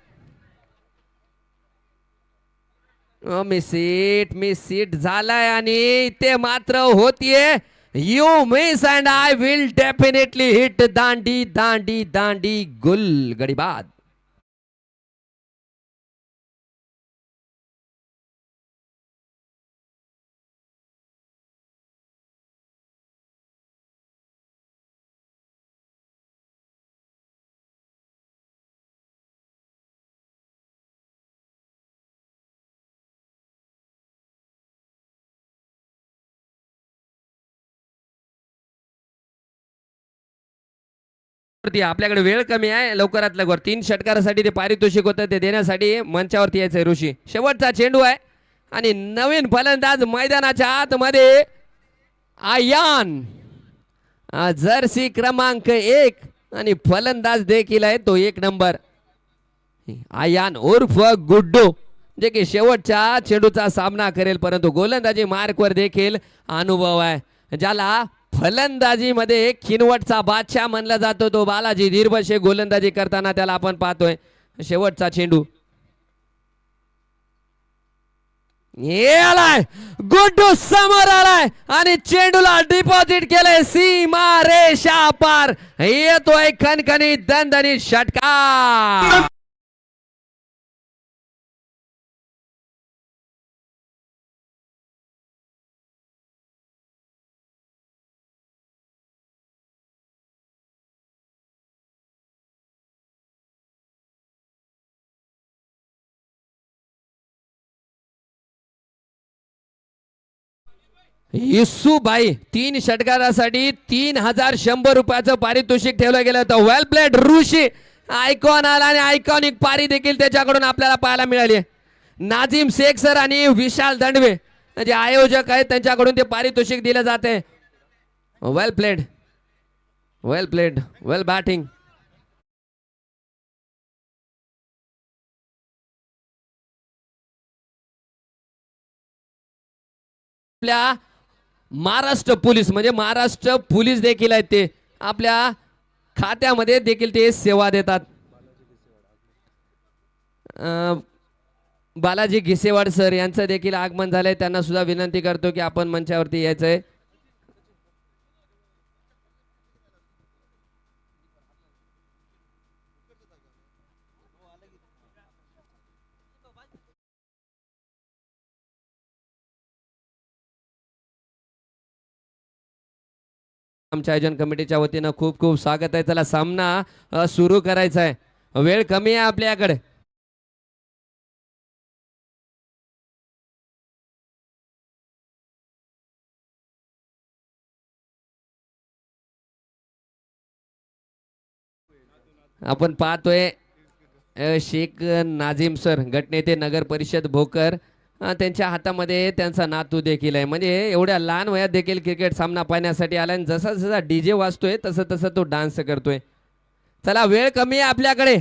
मिस झालाय आणि ते मात्र होतीये you miss and I will definitely hit दांडी दांडी दांडी गुल गडीबाद. आपल्याकडे वेळ कमी आहे. लवकरात लवकर 3 षटकारासाठी ते पारितोषिक होतं ते देण्यासाठी मंचावरती यायचंय ऋषी. शेवटचा चेंडू आहे आणि नवीन फलंदाज मैदानाच्या आतमध्ये आयान जर्सी क्रमांक 1 आणि फलंदाज देखील आहे तो 1 नंबर आयान उर्फ गुड्डू जे की शेवटच्या चेंडूचा सामना करेल परंतु गोलंदाजी मार्कवर देखील अनुभव आहे. ज्याला फलंदाजीमध्ये खिनवटचा बादशाह म्हणला जातो तो बालाजी धीरबशे गोलंदाजी करताना त्याला आपण पाहतोय. शेवटचा चेंडू आलाय गुड्डू समोर आलाय आणि चेंडूला डिपॉझिट केलंय सीमा रेषा पार. येतोय खणखणीत दणदणीत षटकार. येसूबाई 3 षटकारासाठी 3100 रुपयाचं पारितोषिक ठेवलं गेलं होतं. वेल प्लेड ऋषी. आयकॉन आला आणि आयकॉनिक पारी देखील त्याच्याकडून आपल्याला पाहायला मिळाली. नाझीम शेख सर आणि विशाल दंडवे जे आयोजक आहेत त्यांच्याकडून ते पारितोषिक दिलं जाते. वेल प्लेड वेल प्लेड वेल बॅटिंग. आपल्या महाराष्ट्र पोलीस म्हणजे महाराष्ट्र पोलीस देखील आहेत ते आपल्या खात्यामध्ये देखील ते सेवा देतात. बालाजी घिसेवाड सर यांचं देखील आगमन झालंय. त्यांना सुद्धा विनंती करतो की आपण मंचावरती यायचंय. आमच्या आयोजन कमिटीच्या वतीनं खूप खूप स्वागत आहे. चला सामना सुरू करायचा आहे. वेळ कमी आहे आपल्याकडे. आपण पाहतोय शेख नाझीम सर गटनेते नगर परिषद भोकर त्यांच्या हातामध्ये त्यांचा नातू देखील आहे. म्हणजे एवढ्या लहान वयात देखील क्रिकेट सामना पाहण्यासाठी आला आणि जसा जसा डीजे वाजतोय तसं तसं तो डान्स करतोय. चला वेळ कमी आहे आपल्याकडे.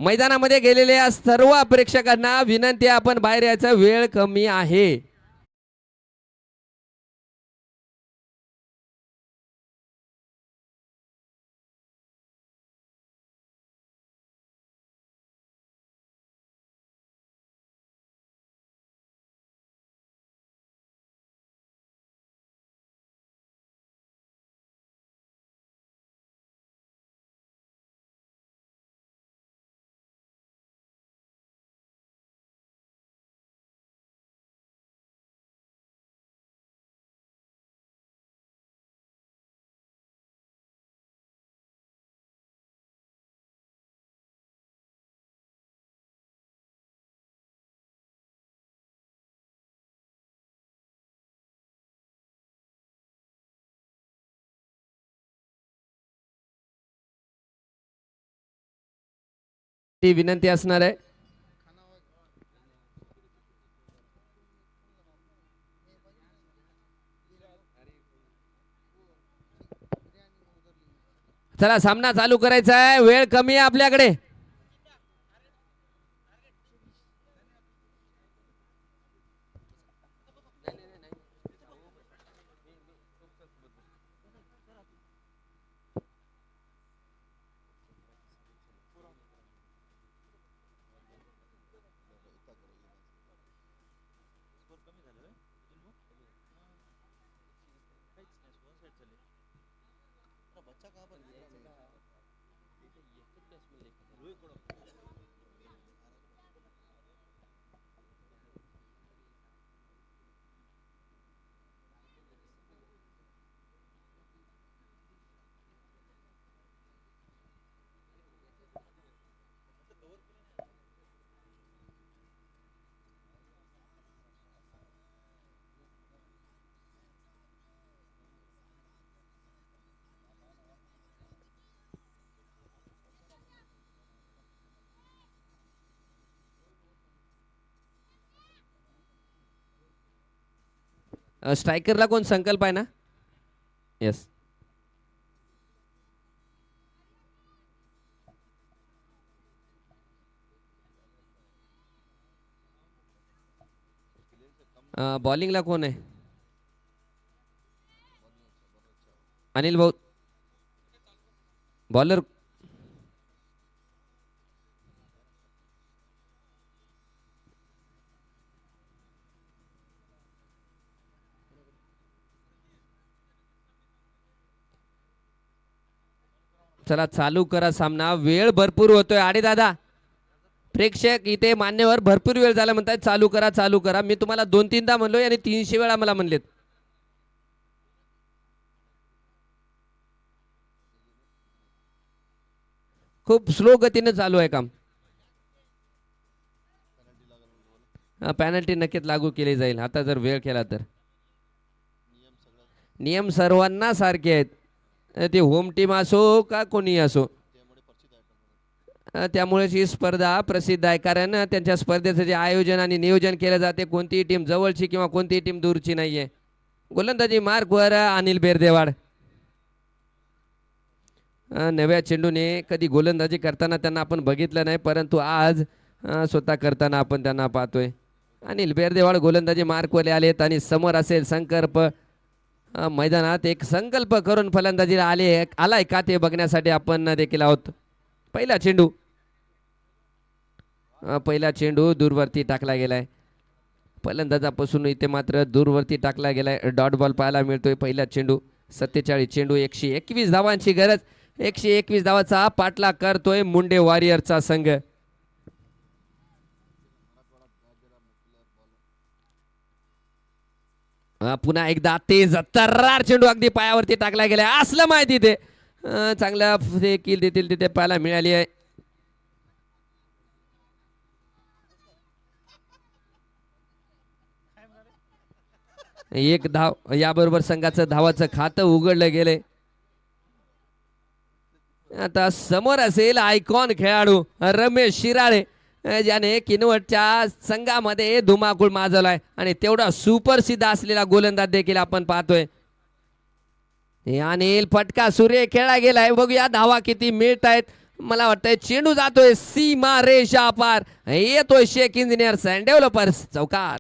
मैदानामध्ये गेलेल्या सर्व प्रेक्षकांना विनंती आहे आपण बाहेर यायचं. वेळ कमी आहे. ती विनंती असणार आहे. चला सामना चालू करायचा आहे, वेळ कमी आहे आपल्याकडे. स्ट्रायकरला कोण संकल्प आहे ना? येस. बॉलिंगला कोण आहे? अनिल भाऊ. बॉलर चला चालू करा सामना, वेळ भरपूर होतोय. आडे दादा प्रेक्षक इथे मान्यवर भरपूर वेळ झाला म्हणतात चालू करा चालू करा. मी तुम्हाला 2-3दा म्हणलोय आणि 300 वेळा मला म्हणलेत. खूप स्लो गतीने चालू आहे काम. पॅनल्टी नक्कीच लागू केली जाईल आता जर वेळ केला तर. नियम सर्वांना सारखे आहेत, ते होम टीम असो का कोणी असो. त्यामुळेच ही स्पर्धा प्रसिद्ध आहे, कारण त्यांच्या स्पर्धेचं जे आयोजन आणि नियोजन केलं जाते कोणतीही टीम जवळची किंवा कोणतीही टीम दूरची नाहीये. गोलंदाजी मार्कवर अनिल बेरदेवाड. नव्या चेंडूने कधी गोलंदाजी करताना त्यांना आपण बघितलं नाही, परंतु आज स्वतः करताना आपण त्यांना पाहतोय. अनिल बेरदेवाड गोलंदाजी मार्कवर आलेत आणि समोर असेल संकल्प. मैदानात एक संकल्प करून फलंदाजीला आलाय का ते बघण्यासाठी आपण देखील आहोत. पहिला चेंडू दूरवरती टाकला गेलाय. फलंदाजापासून इथे मात्र दूरवरती टाकला गेलाय. डॉट बॉल पाहायला मिळतोय. पहिला चेंडू 47 चेंडू 121 धावांची गरज. 121 धावाचा पाठलाग करतोय मुंडे वॉरियरचा संघ. पुन्हा एकदा तेज तर्रार चेंडू अगदी पायावरती टाकला गेलाय. असलं माहिती ते चांगला किल देतील तिथे पाहायला मिळाली आहे. एक धाव याबरोबर संघाचं धावाचं खातं उघडलं गेले. आता समोर असेल आयकॉन खेळाडू रमेश शिराळे, ज्याने किनवटच्या संघामध्ये धुमाकूळ माजवलाय आणि तेवढा सुप्रसिद्ध असलेला गोलंदाज देखील आपण पाहतोय. अनिल फटका सूर्य खेळला गेलाय. बघूया धावा किती मिळत आहेत. मला वाटतंय चेंडू जातोय सीमा रेषा पार. येतोय शेख इंजिनियर्स अँड डेव्हलपर्स चौकार.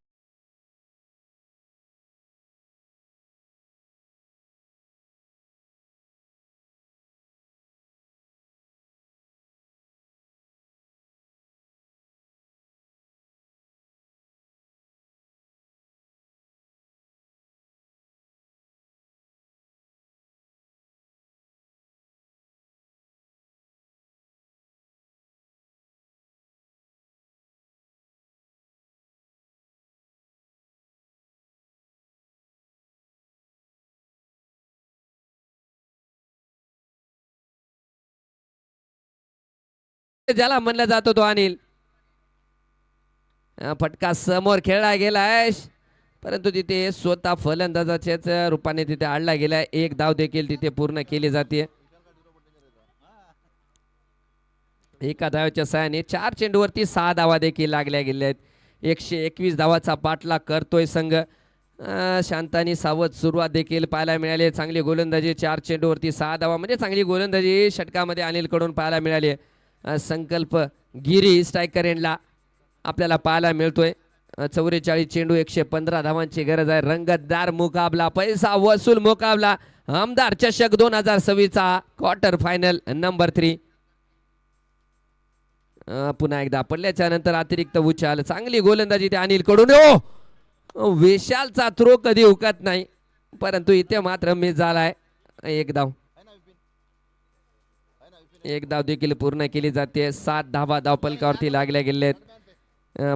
ज्याला म्हणलं जातो तो अनिल. फटका समोर खेळला गेलाय, परंतु तिथे स्वतः फलंदाजाच्याच रूपाने तिथे आणला गेलाय. एक धाव देखील तिथे पूर्ण केली जाते. एका धावेच्या सहाय्याने 4 चेंडूवरती 6 धावा देखील लागल्या गेल्या आहेत. 121 धावाचा पाठलाग करतोय संघ. शांत आणि सावध सुरुवात देखील पाहायला मिळाली. चांगली गोलंदाजी, 4 चेंडूवरती 6 धावा म्हणजे चांगली गोलंदाजी षटकामध्ये अनिलकडून पाहायला मिळाली. संकल्प गिरी स्ट्रायकर एंडला आपल्याला पाहायला मिळतोय. 44 चेंडू 115 धावांची गरज आहे. रंगतदार मुकाबला, पैसा वसूल मुकाबला. आमदार चषक 2026चा क्वार्टर फायनल नंबर 3. पुन्हा एकदा पडल्याच्या नंतर अतिरिक्त उछाल, चांगली गोलंदाजी त्या अनिल कडून. विशालचा थ्रो कधी हुकत नाही, परंतु इथे मात्र मिस झालाय. एक धाव देखील पूर्ण केली जाते. 7 धावा धावपलकावरती लागल्या गेलेत.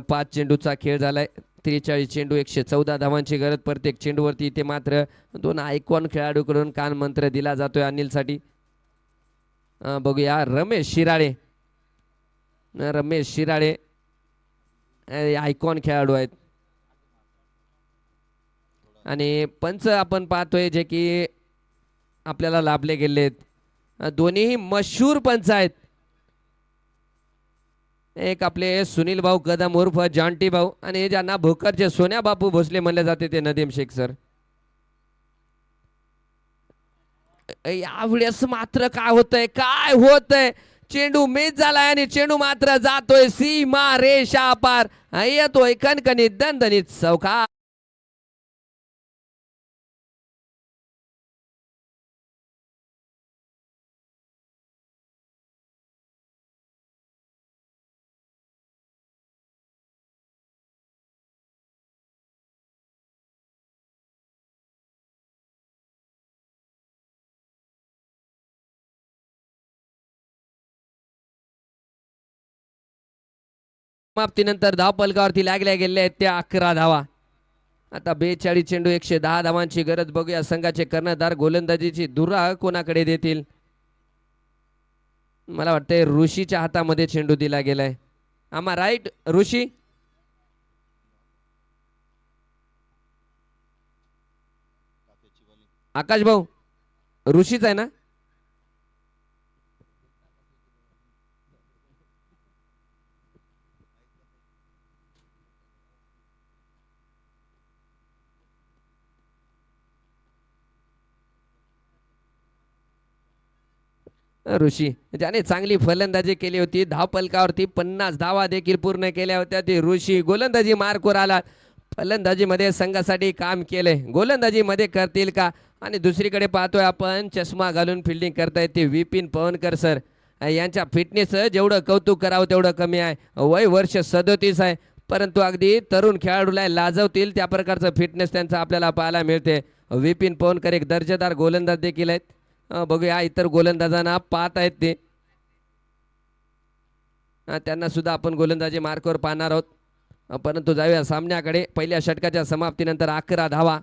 5 चेंडूचा खेळ झालाय. 43 चेंडू 114 धावांची गरज प्रत्येक चेंडूवरती. इथे मात्र 2 आयकॉन खेळाडूकडून कान मंत्र दिला जातोय अनिलसाठी. बघूया रमेश शिराळे आयकॉन खेळाडू आहेत आणि पंच आपण पाहतोय जे की आपल्याला लाभले गेलेत. दोन्हीही मशहूर पंच आहेत. एक आपले सुनील भाऊ कदम उर्फ जॉन्टी भाऊ आणि ज्यांना भोकरचे सोन्या बापू भोसले म्हणले जाते ते नदीम शेख सर. यावेळेस मात्र काय होतंय, चेंडू मिस झालाय आणि चेंडू मात्र जातोय सीमा रेषा पार. येतोय कणकणीत दणदणीत चौकार. समाप्तीनंतर धावपलकावरती लागल्या गेल्या आहेत त्या 11 धावा. आता 42 चेंडू 110 धावांची गरज. बघूया संघाचे कर्णधार गोलंदाजीची धुरा कोणाकडे देतील. मला वाटतंय ऋषीच्या हातामध्ये चेंडू दिला गेलाय. आम्हा राईट ऋषी. आकाश भाऊ ऋषीच आहे ना. ऋषी ज्याने चांगली फलंदाजी केली होती. धावपलकावरती 50 धावा देखील पूर्ण केल्या होत्या. ते ऋषी गोलंदाजी मार्कवर आला. फलंदाजीमध्ये संघासाठी काम केलंय. गोलंदाजीमध्ये करतील का. आणि दुसरीकडे पाहतोय आपण चष्मा घालून फिल्डिंग करतायत ते विपिन पवनकर सर. यांच्या फिटनेस जेवढं कौतुक करावं तेवढं कमी आहे. वय वर्ष 37 आहे, परंतु अगदी तरुण खेळाडूला लाजवतील त्या प्रकारचं फिटनेस त्यांचं आपल्याला पाहायला मिळते. विपिन पवनकर एक दर्जेदार गोलंदाज देखील आहेत. बघूया इतर गोलंदाजांना पाहत आहेत ते. त्यांना सुद्धा आपण गोलंदाजी मार्कवर पाहणार आहोत. परंतु जाऊया सामन्याकडे. पहिल्या षटकाच्या समाप्तीनंतर 11 धावा.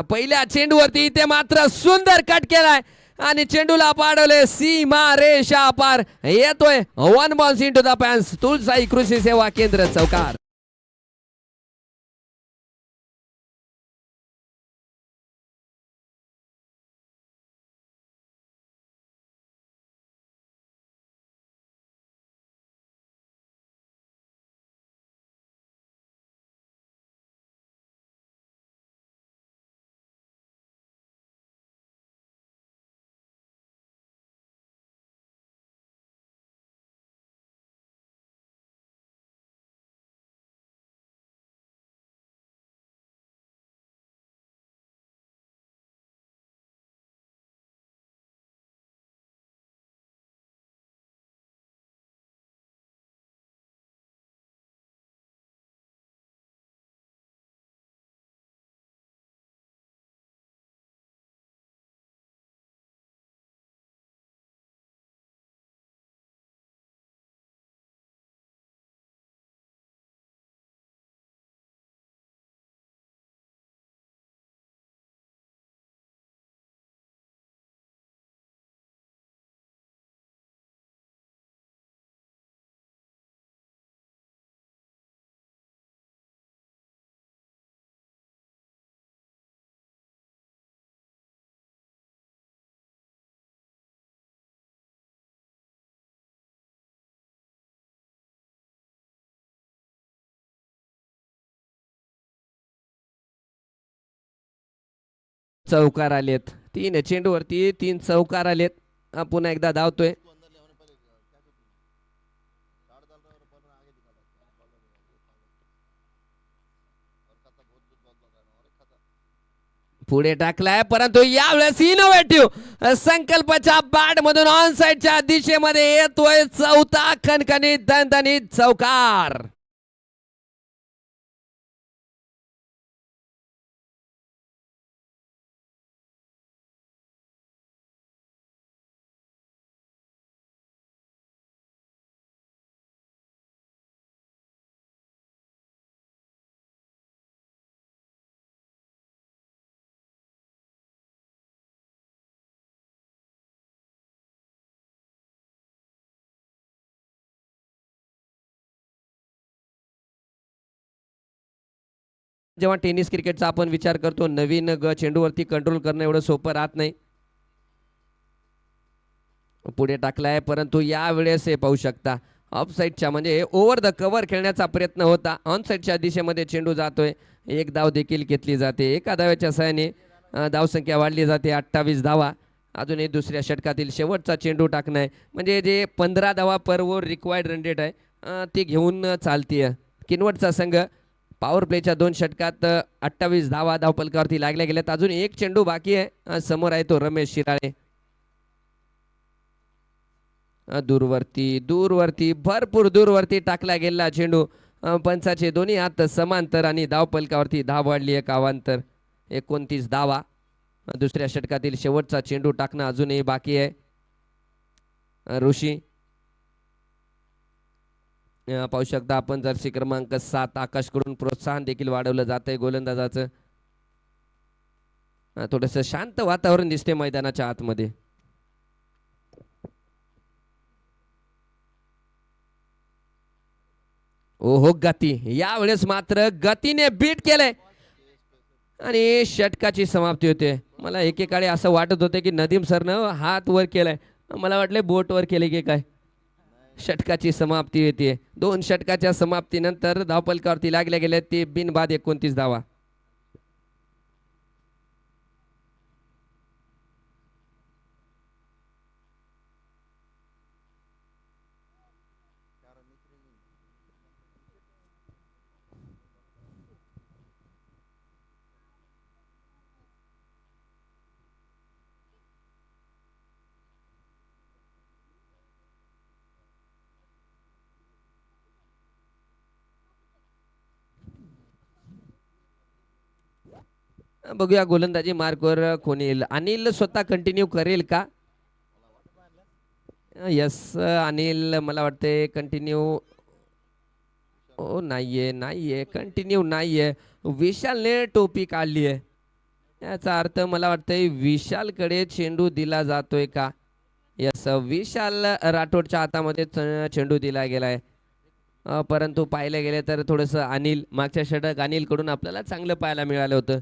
पहिल्या चेंडूवरती इथे मात्र सुंदर कट केलाय आणि चेंडूला पाडवले सीमा रेषा पार. येतोय 1 बॉल इंटू द पॅन्स. तुळसाई कृषी सेवा केंद्र चौकार. चौकार आलेत. 3 चेंडूवरती 3 चौकार आलेत. पुन्हा एकदा धावतोय. पुढे टाकलाय परंतु यावेळेस इनोव्हेटिव्ह संकल्पाच्या बॅट मधून ऑन साइडच्या दिशेमध्ये येतोय चौथा खणखणीत दणदणीत चौकार. जेव्हा टेनिस क्रिकेटचा आपण विचार करतो नवीन चेंडूवरती कंट्रोल करणं एवढं सोपं राहत नाही. पुढे टाकलाय परंतु यावेळेस हे पाहू शकता ऑफ साईडच्या म्हणजे ओव्हर द कव्हर खेळण्याचा प्रयत्न होता. ऑन साईडच्या दिशेमध्ये चेंडू जातोय. एक धाव देखील घेतली जाते. एका धाव्याच्या सहाय्याने धावसंख्या वाढली जाते. 28 धावा. अजूनही दुसऱ्या षटकातील शेवटचा चेंडू टाकणं आहे म्हणजे जे 15 धावा पर ओव्हर रिक्वायर्ड रन रेट आहे ते घेऊन चालतीय. किनवटचा संघ पॉवर प्लेच्या 2 षटकात 28 धावा धावपलकावरती लागल्या गेल्यात. अजून एक चेंडू बाकी आहे. समोर आहे तो रमेश शिराळे. दूरवरती भरपूर दूरवरती टाकला गेला चेंडू. पंचाचे दोन्ही हात समांतर आणि धावपलकावरती धाव वाढली एक अवांतर. 29 धावा. दुसऱ्या षटकातील शेवटचा चेंडू टाकणं अजूनही बाकी आहे. ऋषी पाहू शकता आपण जर्सी क्रमांक 7 आकाशकडून प्रोत्साहन देखील वाढवलं जात आहे गोलंदाजाचं. थोडंसं शांत वातावरण दिसते मैदानाच्या आतमध्ये. ओहो गती यावेळेस मात्र गतीने बीट केलंय आणि षटकाची समाप्ती होते. मला एकेकाळी असं वाटत होते की नदीम सरनं हात वर केलाय. मला वाटले बोट वर केले की काय. षटकाची समाप्ती येते. 2 षटकाच्या समाप्तीनंतर धावपलकावरती लागल्या गेल्या ते बिनबाद 29 धावा. बघूया गोलंदाजी मार्कवर कोण येईल. अनिल स्वतः कंटिन्यू करेल का. यस अनिल मला वाटते कंटिन्यू नाहीये कंटिन्यू नाहीये. विशालने टोपी काढली आहे. याचा अर्थ मला वाटतंय विशालकडे चेंडू दिला जातोय का. यस विशाल राठोडच्या हातामध्ये चेंडू दिला गेलाय. परंतु पाहिलं गेले तर थोडंसं अनिल मागच्या षटक अनिलकडून आपल्याला चांगलं पाहायला मिळालं होतं.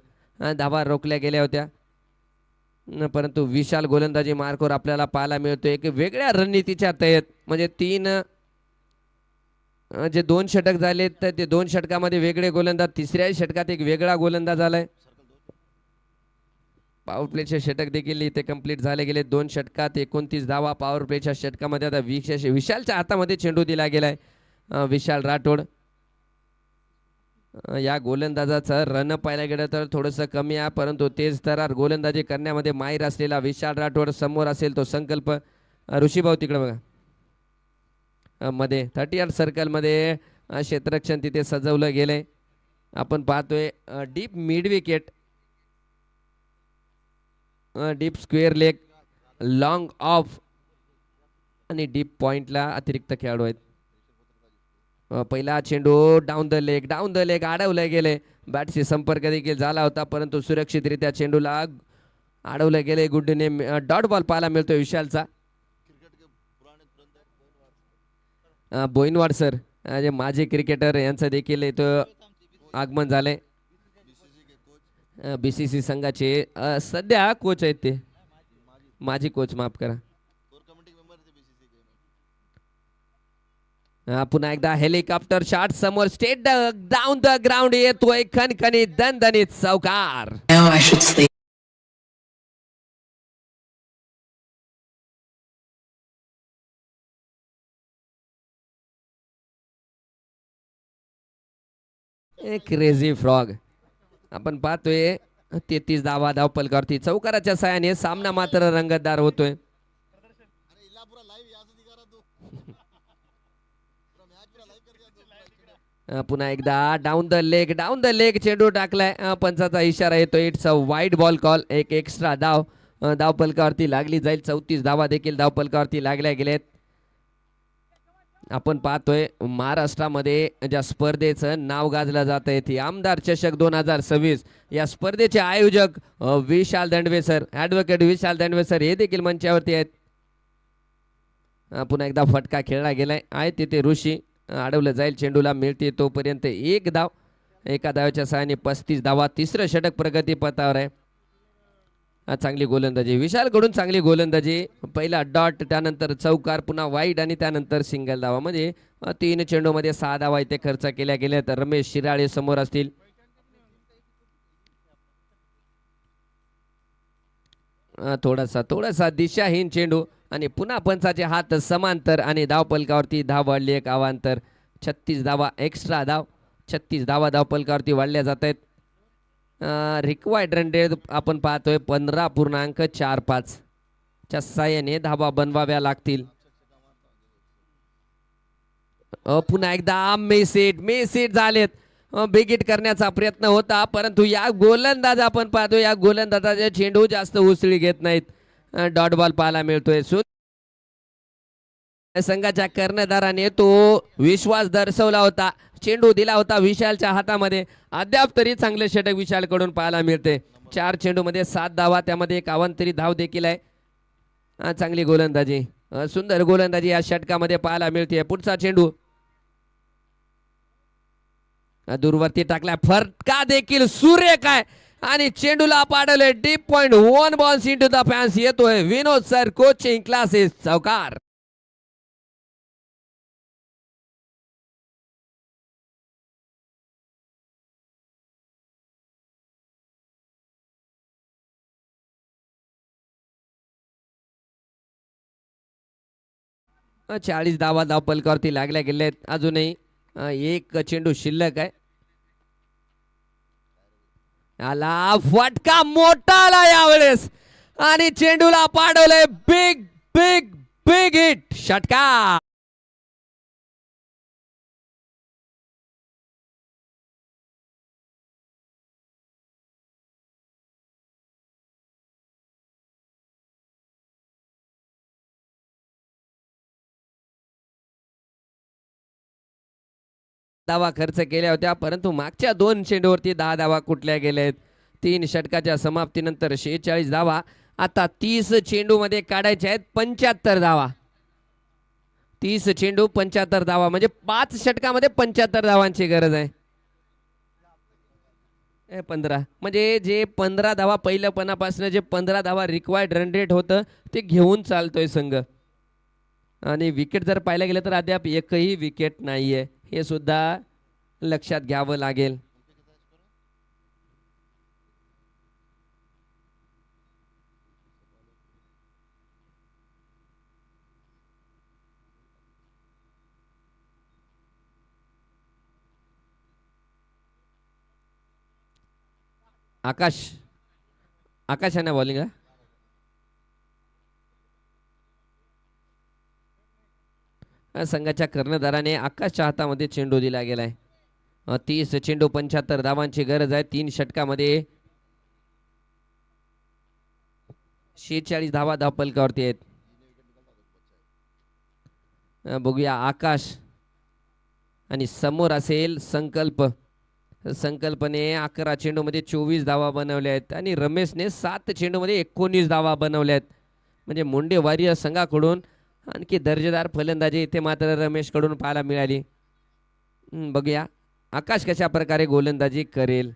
धावा रोखल्या गेल्या होत्या परंतु विशाल गोलंदाजी मार्कवर आपल्याला पाहायला मिळतो. एक वेगळ्या रणनीतीच्या तयात म्हणजे 3 जे 2 षटक झाले तर ते 2 षटकामध्ये वेगळे गोलंदाज. तिसऱ्या षटकात एक वेगळा गोलंदाज आलाय. पॉवर प्लेचे षटक देखील इथे कंप्लीट झाले गेले. 2 षटकात 29 धावा. पॉवर प्लेच्या षटकामध्ये आता विशालच्या हातामध्ये चेंडू दिला गेलाय. विशाल राठोड या गोलंदाजाचं रन पाहायला गेलं तर थोडंसं कमी आहे परंतु तेज तरार गोलंदाजी करण्यामध्ये माहीर असलेला विशाल राठोड. समोर असेल तो संकल्प. ऋषीभाऊ तिकडे बघा मध्ये 38 सर्कलमध्ये क्षेत्ररक्षण तिथे सजवलं गेलंय. आपण पाहतोय deep mid wicket, deep square leg, long of आणि डीप पॉइंटला अतिरिक्त खेळाडू आहेत. पहिला चेंडू डाऊन द लेग अडवलं गेले. बॅटशी संपर्क देखील झाला होता परंतु सुरक्षितरित्या चेंडूला अडवलं गेले. गुड्डीने डॉट बॉल पाहायला मिळतोय विशालचा. बोईनवाड सर जे माजी क्रिकेटर यांचं देखील इथं आगमन झालंय. BCC संघाचे सध्या कोच आहेत ते माजी कोच माफ करा. पुन्हा एकदा हेलिकॉप्टर शॉट समोर स्टेट डाऊन द ग्राउंड येतोय खणखणीत दणदणीत चौकार. क्रेझी फ्रॉग आपण पाहतोय 33 धावा धावपलकावरती चौकाराच्या साहाय्याने सामना मात्र रंगतदार होतोय. पुन्हा एकदा डाऊन द लेग चेंडू टाकलाय. पंचाचा इशारा येतो. It's a wide ball call. एक एक्स्ट्रा धाव धावपलकावरती लागली जाईल. 34 धावा देखील धावपलकावरती लागल्या गेलेत. आपण पाहतोय महाराष्ट्रामध्ये ज्या स्पर्धेचं नाव गाजलं जात आहे ती आमदार चषक 2026. या स्पर्धेचे आयोजक विशाल दंडवे सर, ॲडव्होकेट विशाल दंडवे सर हे देखील मंचावरती आहेत. पुन्हा एकदा फटका खेळला गेलाय. आहे तिथे ऋषी अडवलं जाईल. चेंडूला मिळते तोपर्यंत एक धाव. एका धावाच्या सहाय्याने 35 धावा. तिसरं षटक प्रगतीपथावर आहे. चांगली गोलंदाजी विशालकडून, चांगली गोलंदाजी. पहिला डॉट, त्यानंतर चौकार, पुन्हा वाईड आणि त्यानंतर सिंगल धावा. म्हणजे 3 चेंडूमध्ये 6 धावा इथे खर्च केल्या गेल्या. तर रमेश शिराळे समोर असतील. थोडासा दिशाहीन चेंडू आणि पुन्हा पंचाचे हात समांतर आणि धावपलकावरती धाव वाढली. एक अवांतर. 36 धावा एक्स्ट्रा धाव. 36 धावा धावपलकावरती वाढल्या जात आहेत. रिक्वायर्ड रन रेट आपण पाहतोय 15.45 च्या साह्याने धावा बनवाव्या लागतील. पुन्हा एकदा मेसेट झालेत. बिगिट करण्याचा प्रयत्न होता परंतु या गोलंदाज आपण पाहतो या गोलंदाजाचे चेंडू जास्त उसळी घेत नाहीत. डॉट बॉल पाहायला मिळतोय. संघाच्या कर्णधाराने तो विश्वास दर्शवला होता. चेंडू दिला होता विशालच्या हातामध्ये. अद्याप तरी चांगले षटक विशालकडून पाहायला मिळते. 4 चेंडूमध्ये 7 धावा, त्यामध्ये एक अवांतरी धाव देखील आहे. चांगली गोलंदाजी, सुंदर गोलंदाजी या षटकामध्ये पाहायला मिळते. पुढचा चेंडू दूरवरती टाकलाय. फटका देखील सुरेख आहे आणि चेंडूला पाडवले deep point. 1 balls into the fans. येतोय विनोद सर कोचिंग क्लासेस चौकार. चाळीस धावा धावपलकावरती लागल्या गेल्या आहेत. अजूनही एक चेंडू शिल्लक आहे. आला फटका मोठा आला यावेळेस आणि चेंडूला पाडवलंय. बिग बिग बिग हिट षटकार. धावा खर्च केल्या होत्या परंतु मागच्या 2 चेंडूवरती 10 धावा कुठल्या गेल्या आहेत. 3 षटकाच्या समाप्तीनंतर 46 धावा. आता 30 चेंडू मध्ये काढायचे आहेत 75 धावा. 30 चेंडू 75 धावा म्हणजे 5 षटकामध्ये 75 धावांची गरज आहे. 15 म्हणजे जे 15 धावा पहिल्यापणापासून जे 15 धावा रिक्वायर्ड रन रेट होतं ते घेऊन चालतोय संघ. आणि विकेट जर पाहायला गेलं तर अद्याप एकही विकेट नाहीये, हे सुद्धा लक्षात घ्यावं लागेल. आकाशाने बॉलिंग आहे. संघाच्या कर्णधाराने आकाशच्या हातामध्ये चेंडू दिला गेलाय. 30 चेंडू 75 धावांची गरज आहे. 3 षटकामध्ये 46 धावा धावपलकावरती आहेत. बघूया आकाश आणि समोर असेल संकल्प. संकल्पने 11 चेंडूमध्ये 24 धावा बनवल्या आहेत आणि रमेशने 7 चेंडूमध्ये 19 धावा बनवल्या आहेत. म्हणजे मुंडे वॉरियर संघाकडून आणखी दर्जेदार फलंदाजी इथे मात्र रमेशकडून पाहायला मिळाली. बघूया आकाश कशा प्रकारे गोलंदाजी करेल.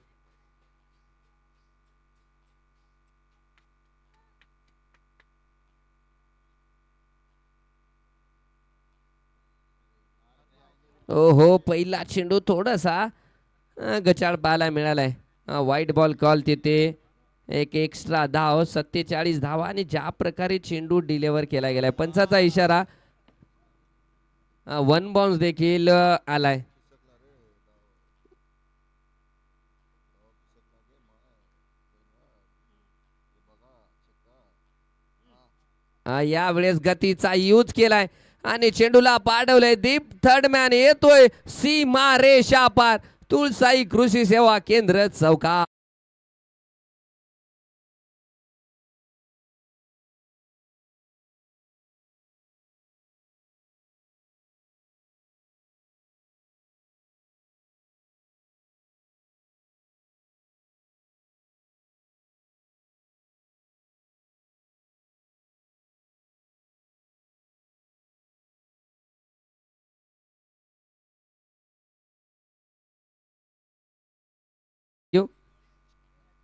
हो पहिला चेंडू थोडासा गचाळ पाहायला मिळालाय. वाईट बॉल कॉल तिथे. एक एक्स्ट्रा धाव. 47 धावा आणि ज्या प्रकारे चेंडू डिलिव्हर केला गेलाय पंचाचा इशारा. 1 बाउन्स देखील आलाय. यावेळेस गतीचा यूज केलाय आणि चेंडूला पाठवलंय दीप. थर्ड मॅन येतोय सीमा रेषा पार. तुळसाई कृषी सेवा केंद्र चौका.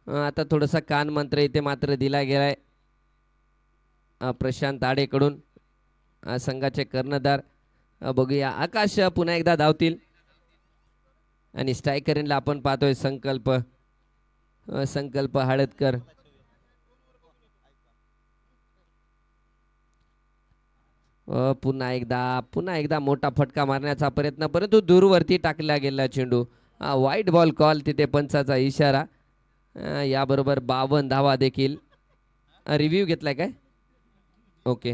आता थोडासा कान मंत्र इथे मात्र दिला गेलाय प्रशांत आडेकडून. संघाचे कर्णधार बघूया आकाश पुन्हा एकदा धावतील आणि स्ट्रायकरला आपण पाहतोय संकल्प हळदकर. पुन्हा एकदा मोठा फटका मारण्याचा प्रयत्न परंतु दूरवरती टाकला गेला चेंडू. वाईट बॉल कॉल तिथे पंचाचा इशारा. याबरोबर 52 धावा देखील. रिव्ह्यू घेतलाय काय? ओके,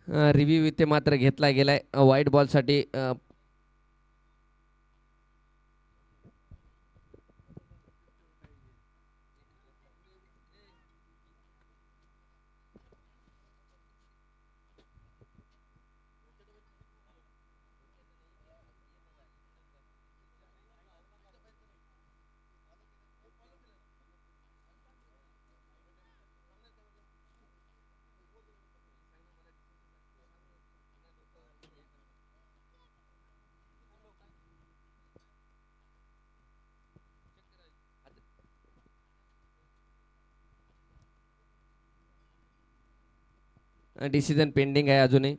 रिव्ह्यू इथे मात्र घेतला गेलाय व्हाईट बॉल साठी. डिसिजन पेंडिंग आहे अजूनही.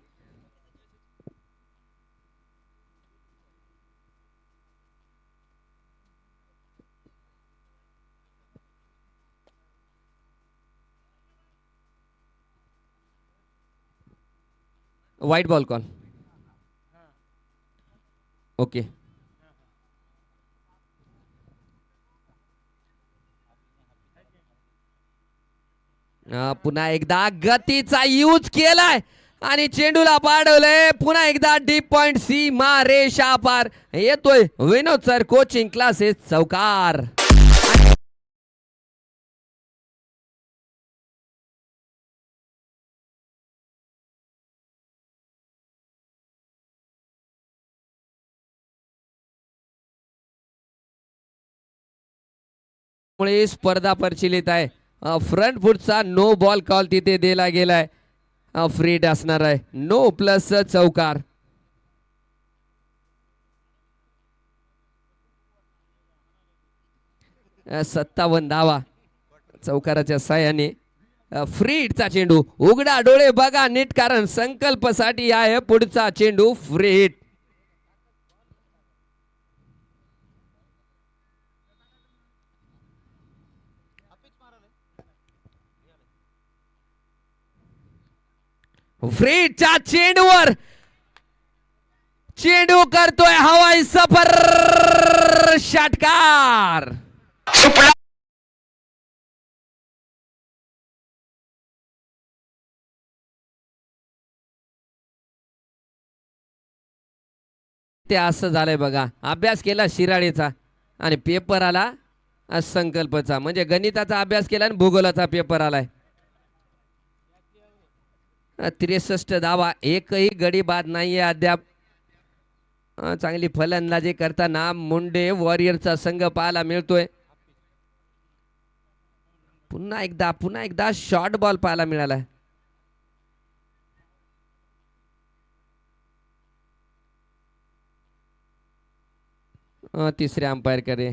White ball call. ओके, पुन्हा एकदा गतीचा यूज केलाय आणि चेंडूला पाडवलंय. पुन्हा एकदा डीप पॉइंट सीमा रेषा पार. येतोय विनोद सर कोचिंग क्लासेस चौकार. मुळे स्पर्धा परिशीलित आहे. फ्रंट फुटचा नो बॉल कॉल तिथे दिला गेलाय. फ्रीड असणार आहे. नो प्लस चौकार. सत्तावन्न धावा चौकाराच्या साह्याने. फ्रीडचा चेंडू. उघडा डोळे बघा नीट कारण संकल्पसाठी आहे पुढचा चेंडू फ्रीड. फ्रीडच्या चेंडूवर चेंडू करतोय हवाई सफर. षटकार. ते असं झालंय बघा. अभ्यास केला शिराळेचा आणि पेपर आला संकल्पचा. म्हणजे गणिताचा अभ्यास केला आणि भूगोलाचा पेपर आलाय. 63 धावा. एकही गडी बाद नाहीये अद्याप. चांगली फलंदाजी करताना मुंडे वॉरियरचा संघ पाहायला मिळतोय. पुन्हा एकदा शॉर्ट बॉल पाहायला मिळाला. तिसऱ्या अंपायर कडे.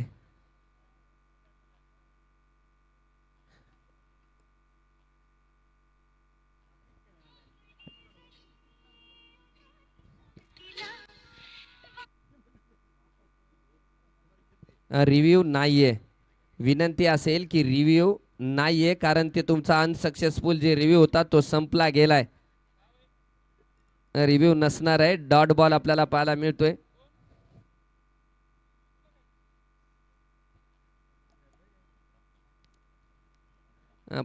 रिव्ह्यू नाहीये. विनंती असेल की रिव्ह्यू नाहीये कारण ते तुमचा अनसक्सेसफुल जे रिव्ह्यू होता तो संपला गेलाय. रिव्ह्यू नसणार आहे. डॉट बॉल आपल्याला पाहायला मिळतोय.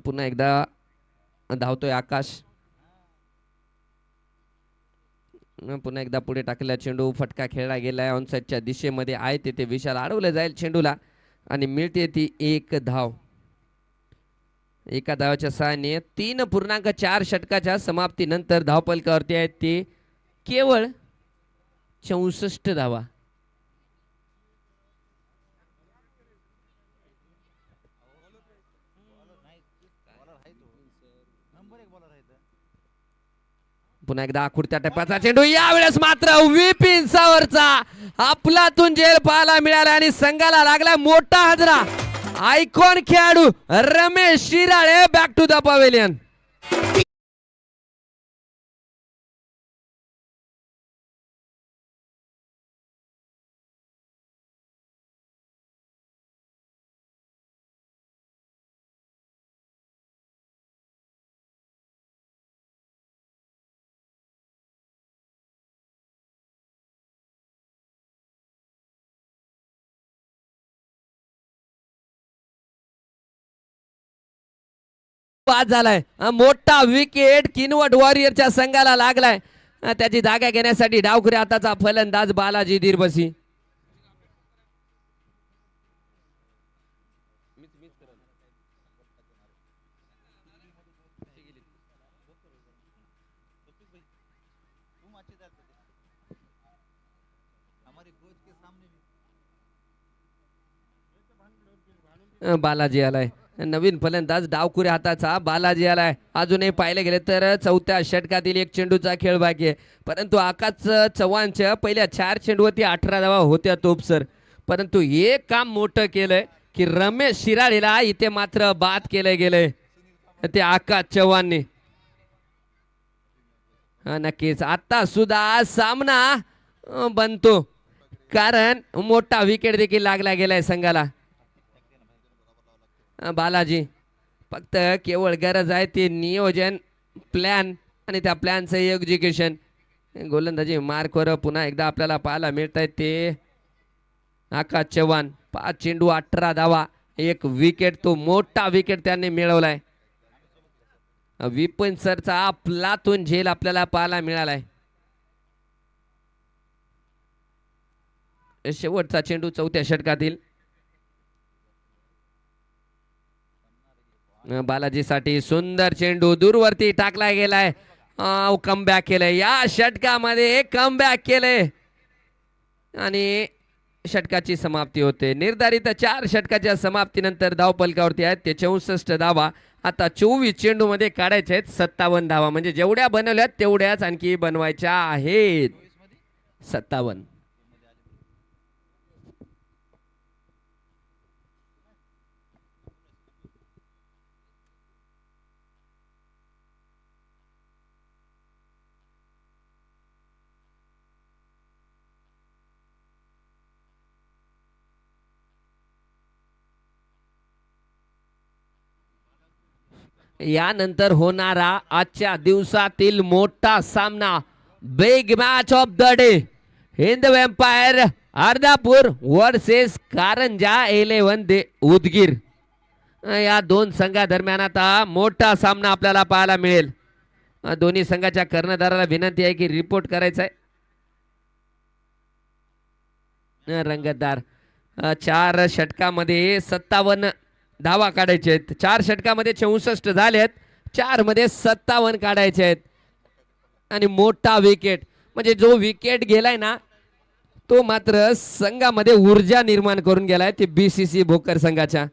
पुन्हा एकदा धावतोय आकाश. पुन्हा एकदा पुढे टाकलेला चेंडू फटका खेळला गेलाय ऑनसाईडच्या दिशेमध्ये आहे तिथे विशाल अडवलं जाईल चेंडूला आणि मिळते ती एक धाव. एका धावाच्या सहाय्याने 3.4 षटकाच्या समाप्तीनंतर धावफलकावरती आहेत ते केवळ 64 धावा. पुन्हा एकदा खुर्त्या टप्प्याचा चेंडू यावेळेस मात्र विपिन सावरचा आपलातून झेल पाहायला मिळाला आणि संघाला लागला मोठा हादरा. आयकॉन खेळाडू Ramesh Shirale back to the pavilion. बाद झालाय मोठा विकेट किनवट वॉरियरच्या संघाला लागलाय. त्याची जागा घेण्यासाठी डावखुरी हाताचा फलंदाज बालाजी दिरबसी. बालाजी आलाय नवीन फलंदाज डावखुऱ्या हाताचा बालाजी आलाय. अजूनही पाहिले गेले तर चौथ्या षटकातील एक चेंडूचा खेळ बाकी आहे परंतु आकाश चव्हाणच्या पहिल्या 4 चेंडूवरती 18 धावा होत्या तोपसर. परंतु हे काम मोठं केलंय की रमेश शिराळेला इथे मात्र बाद केलं गेलंय ते आकाश चव्हाणने. नक्कीच आता सुद्धा सामना बनतो कारण मोठा विकेट देखील लागला गेलाय संघाला. बालाजी फक्त केवळ गरज आहे ते नियोजन प्लॅन आणि त्या प्लॅनचं एक्झिक्युशन. गोलंदाजी मार्कवर पुन्हा एकदा आपल्याला पाहायला मिळत आहेत ते आकाश चव्हाण. 5 चेंडू 18 धावा 1 विकेट. तो मोठा विकेट त्यांनी मिळवलाय. विपिन सरचा आपलातून झेल आपल्याला पाहायला मिळालाय. शेवटचा चेंडू चौथ्या षटकातील बालाजीसाठी सुंदर चेंडू दूरवरती टाकला गेलाय. कमबॅक केलंय या षटकामध्ये कमबॅक केलंय आणि षटकाची समाप्ती होते. निर्धारित 4 षटकाच्या समाप्तीनंतर धावफलकावरती आहेत ते 64 धावा. आता 24 चेंडू मध्ये काढायचे आहेत 57 धावा म्हणजे जेवढ्या बनवल्यात तेवढ्याच आणखी बनवायच्या आहेत 57. यानंतर होणारा आजच्या दिवसातील मोठा सामना big match of the day Hind vampire Ardhapur versus Karanja 11 दे उदगीर. या दोन संघादरम्यान आता मोठा सामना आपल्याला पाहायला मिळेल. दोन्ही संघाच्या कर्णधाराला विनंती आहे की रिपोर्ट करायचा आहे. रंगतदार 4 षटकामध्ये 57 धावा काढायचे आहेत. 4 षटकामध्ये 64 झालेत 4 मध्ये 57 काढायचे आहेत आणि मोठा विकेट म्हणजे जो विकेट गेलाय ना तो मात्र संघामध्ये ऊर्जा निर्माण करून गेलाय ते बीसीसी भोकर संघाच्या.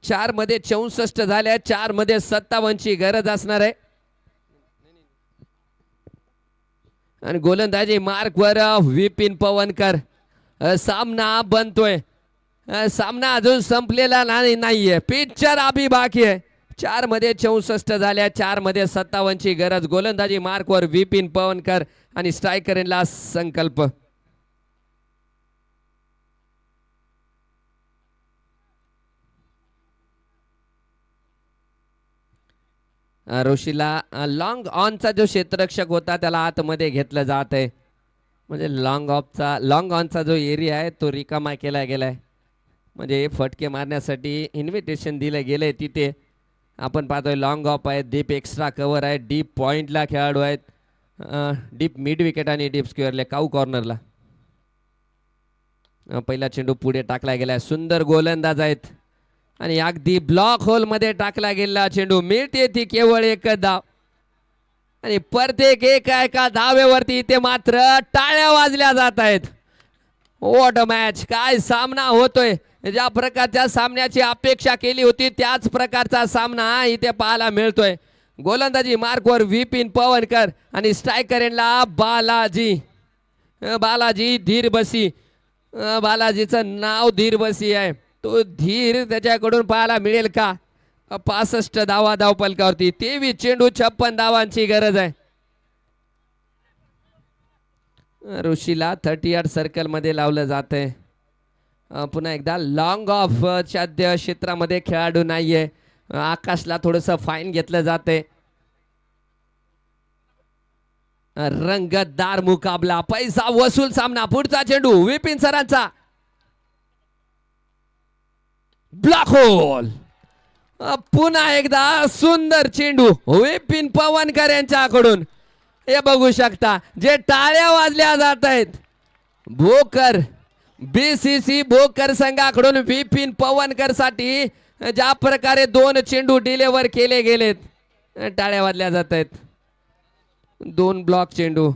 चार मध्ये 64 झाल्या 4 मध्ये 57 ची गरज असणार आहे आणि गोलंदाजी मार्कवर विपिन पवनकर. सामना बनतोय. सामना अजून संपलेला नाहीये. पिक्चर अभी बाकी आहे. 4 मध्ये 64 झाल्या 4 मध्ये 57 ची गरज. गोलंदाजी मार्कवर विपिन पवनकर आणि स्ट्रायकरला संकल्प. ऋषीला लॉंग ऑनचा जो क्षेत्ररक्षक होता त्याला आतमध्ये घेतलं जात आहे. म्हणजे लॉंग ऑनचा जो एरिया आहे तो रिकामा केला गेलाय. म्हणजे फटके मारण्यासाठी इन्व्हिटेशन दिलं गेलंय तिथे. आपण पाहतोय लॉंग ऑफ आहे, डीप एक्स्ट्रा कव्हर आहे, डीप पॉइंटला खेळाडू आहेत, डीप मिड विकेट आणि डीप स्क्वेअरला काऊ कॉर्नरला. पहिला चेंडू पुढे टाकला गेलाय. सुंदर गोलंदाज आहेत आणि अगदी ब्लॉक होल मध्ये टाकला गेला चेंडू. मिळते ती केवळ एक धाव आणि प्रत्येक एका धावेवरती इथे मात्र टाळ्या वाजल्या जात आहेत. What a match! काय सामना होतोय! ज्या प्रकारच्या सामन्याची अपेक्षा केली होती त्याच प्रकारचा सामना इथे पाहायला मिळतोय. गोलंदाजी मार्कवर विपिन पवनकर आणि स्ट्रायकर यांना बालाजी धीर बसी. बालाजीचं नाव धीर बसी आहे. तो धीर त्याच्याकडून पाहायला मिळेल का? 65 धावा धावपलकावरती, 23 चेंडू 56 धावांची गरज आहे. ऋषीला 30 यार्ड सर्कल मध्ये लावलं जात आहे. पुन्हा एकदा लॉंग ऑफच्या क्षेत्रामध्ये खेळाडू नाहीये. आकाशला थोडस फाईन घेतलं जाते. रंगतदार मुकाबला, पैसा वसूल सामना. पुढचा चेंडू विपिन सरांचा, ब्लॉक होल. पुन्हा एकदा सुंदर चेंडू विपिन पवनकर यांच्याकडून. हे बघू शकता जे टाळ्या वाजल्या जात आहेत. भोकर बीसीसी भोकर संघाकडून विपिन पवनकर साठी ज्या प्रकारे 2 चेंडू डिलिव्हर केले गेलेत, टाळ्या वाजल्या जात आहेत. 2 ब्लॉक चेंडू,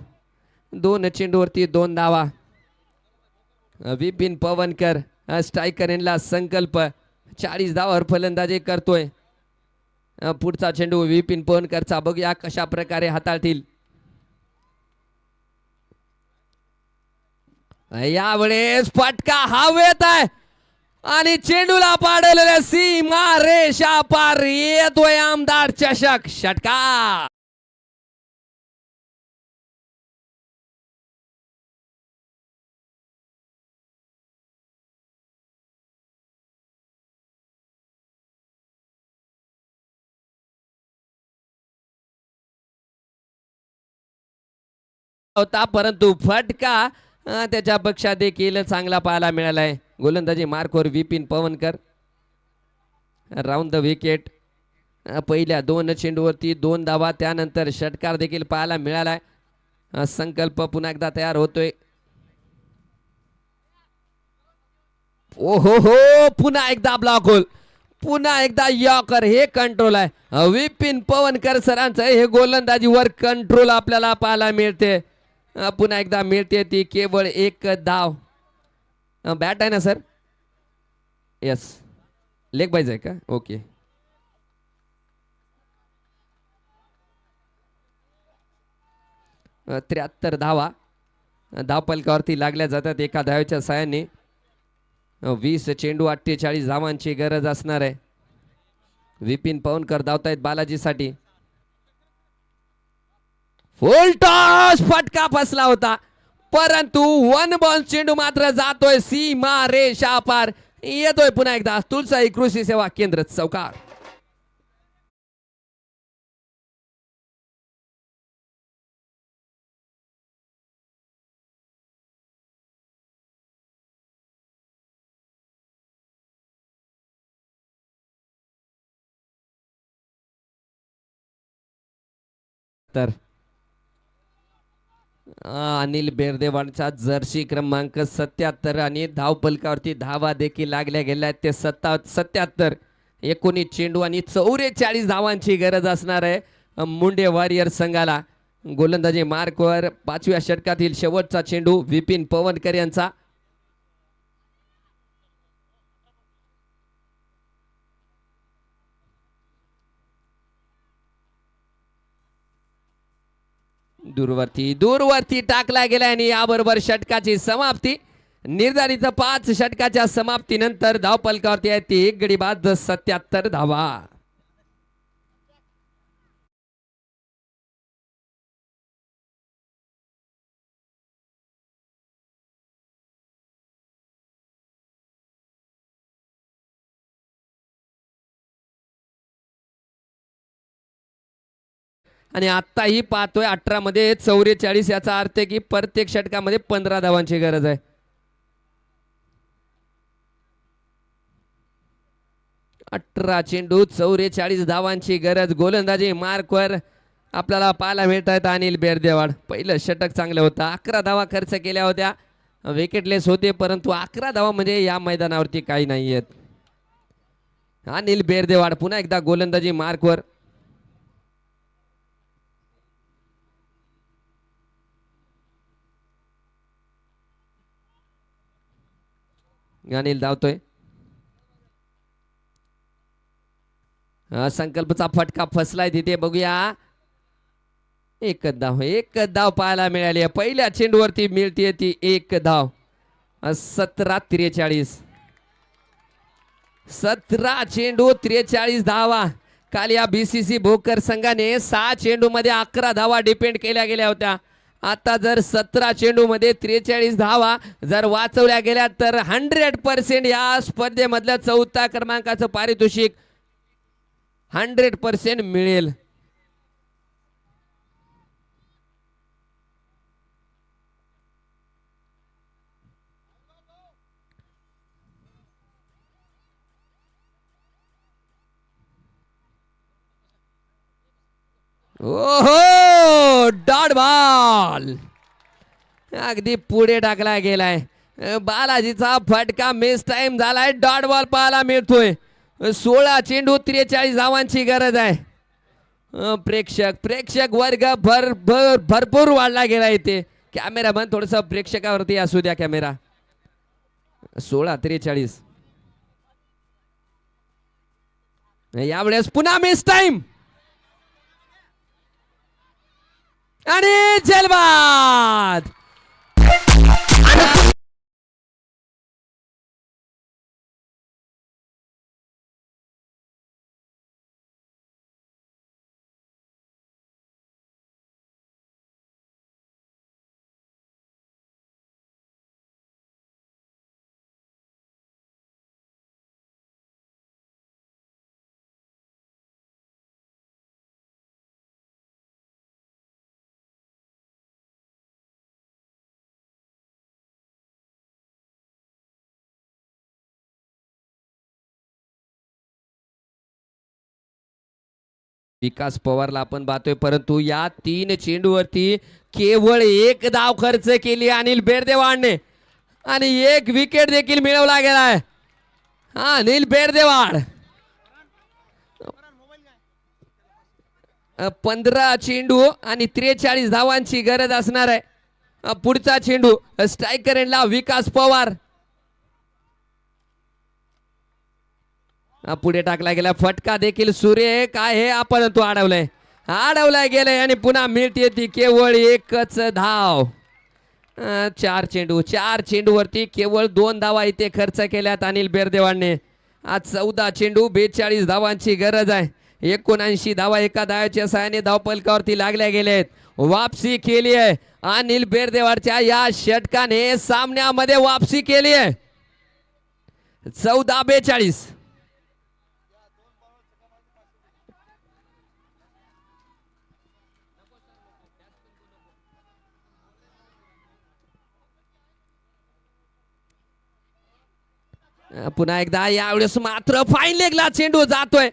2 चेंडूवरती 2 धावा. विपिन पवनकर स्ट्रायकर यांना संकल्प 40 धावावर फलंदाजी करतोय. पुढचा चेंडू विपिन पवनकरचा, बघूया कशा प्रकारे हाताळतील. यावेळेस फटका हवेत आहे आणि चेंडूला पाडलेल्या सीमा रेषा पार येतोय आमदार चषक. षटकार. होता परंतु फटका त्याच्या पक्षात देखील चांगला पाहायला मिळालाय. गोलंदाजी मार्कवर Vipin Pawankar. Round the wicket. पहिल्या 2 चेंडूवरती 2 धावा, त्यानंतर षटकार देखील पाहायला मिळालाय. संकल्प पुन्हा एकदा तयार होतोय. ओहो हो, पुन्हा एकदा ब्लॉक होल, पुन्हा एकदा यॉकर. हे कंट्रोल आहे विपिन पवनकर सरांचं. हे गोलंदाजीवर कंट्रोल आपल्याला पाहायला मिळते. पुन्हा एकदा मिळते ती केवळ एक धाव. बॅट आहे ना सर? यस. लेग बाईज आहे का? ओके. अ, 73 धावा धावपलकावरती लागल्या जातात एका धावेच्या साहाय्याने. 20 चेंडू 48 धावांची गरज असणार आहे. विपिन पवनकर धावतायत बालाजीसाठी. फुल टॉस, फटका फसला होता परंतु 1 बॉल चेंडू मात्र जातोय सीमा रेषा पार. येतोय पुन्हा एकदा तुळसाई कृषी सेवा केंद्र चौकार. तर अनिल बेर्देवाडचा जर्सी क्रमांक 77 आणि धावपलकावरती धावा देखील लागल्या गेल्या ते 77. 19 चेंडू आणि 44 धावांची गरज असणार आहे मुंडे वॉरियर संघाला. गोलंदाजी मार्कवर 5व्या षटकातील शेवटचा चेंडू विपिन पवनकर यांचा. दूरवरती टाकला गेला आणि याबरोबर षटकाची समाप्ती. निर्धारित 5 षटकाच्या समाप्तीनंतर धावपलकावरती आहे ती एक गडी बाद 77 धावा. आणि आत्ताही पाहतोय 18 मध्ये 44. याचा अर्थ आहे की प्रत्येक षटकामध्ये 15 धावांची गरज आहे. 18 चेंडू 44 धावांची गरज. गोलंदाजी मार्कवर आपल्याला पाहायला मिळत आहेत अनिल बेरदेवाड. पहिलं षटक चांगलं होतं. 11 धावा खर्च केल्या होत्या. विकेटलेस होते परंतु 11 धावा म्हणजे या मैदानावरती काही नाही आहेत. अनिल बेरदेवाड पुन्हा एकदा गोलंदाजी मार्कवर. अनिल धावतोय. संकल्पचा फटका फसलाय तिथे. बघूया. एक धाव पाहायला मिळाली. पहिल्या चेंडूवरती मिळते ती एक धाव. 17-43. 17 चेंडू 43 धावा. काल या BCC भोकर संघाने 6 चेंडू मध्ये 11 धावा डिपेंड केल्या गेल्या होत्या. आता जर 17 चेंडू मध्ये 43 धावा जर वाचवल्या गेल्या तर 100% या स्पर्धेमधल्या 4थ्या क्रमांकाचं पारितोषिक 100% मिळेल. ओहो डॉट बॉल अगदी पुढे टाकला गेलाय. बालाजीचा फटका मिस टाइम झालाय. डॉट बॉल पाहायला मिळतोय. 16 चेंडू 43 धावांची गरज आहे. प्रेक्षक वर्ग भरपूर वाढला गेला इथे. कॅमेरा बंद थोडस प्रेक्षकावरती असू द्या कॅमेरा. 16-43. यावेळेस पुन्हा मिस टाइम आणि जलबाद. विकास पवारला आपण पाहतोय परंतु या 3 चेंडूवरती केवळ एक धाव खर्च केली अनिल बेरदेवाडने आणि एक विकेट देखील मिळवला गेलाय. अनिल बेरदेवाड 15 चेंडू आणि 43 धावांची गरज असणार आहे. पुढचा चेंडू स्ट्रायकर एंडला विकास पवार. पुढे टाकला गेला. फटका देखील सुरेख आहे परंतु अडवलाय गेलाय आणि पुन्हा मिळते ती केवळ एकच धाव. 4 चेंडू वरती केवळ 2 धावा इथे खर्च केल्यात अनिल बेरदेवाडने. आज 14 चेंडू 42 धावांची गरज आहे. 79 धावा एका धावाच्या सहाय्याने धावफलकावरती लागल्या गेलेत. वापसी केली आहे अनिल बेरदेवाडच्या या षटकाने सामन्यामध्ये वापसी केली आहे. 14-42. पुन्हा एकदा यावेळेस मात्र फाईन लेगला चेंडू जातोय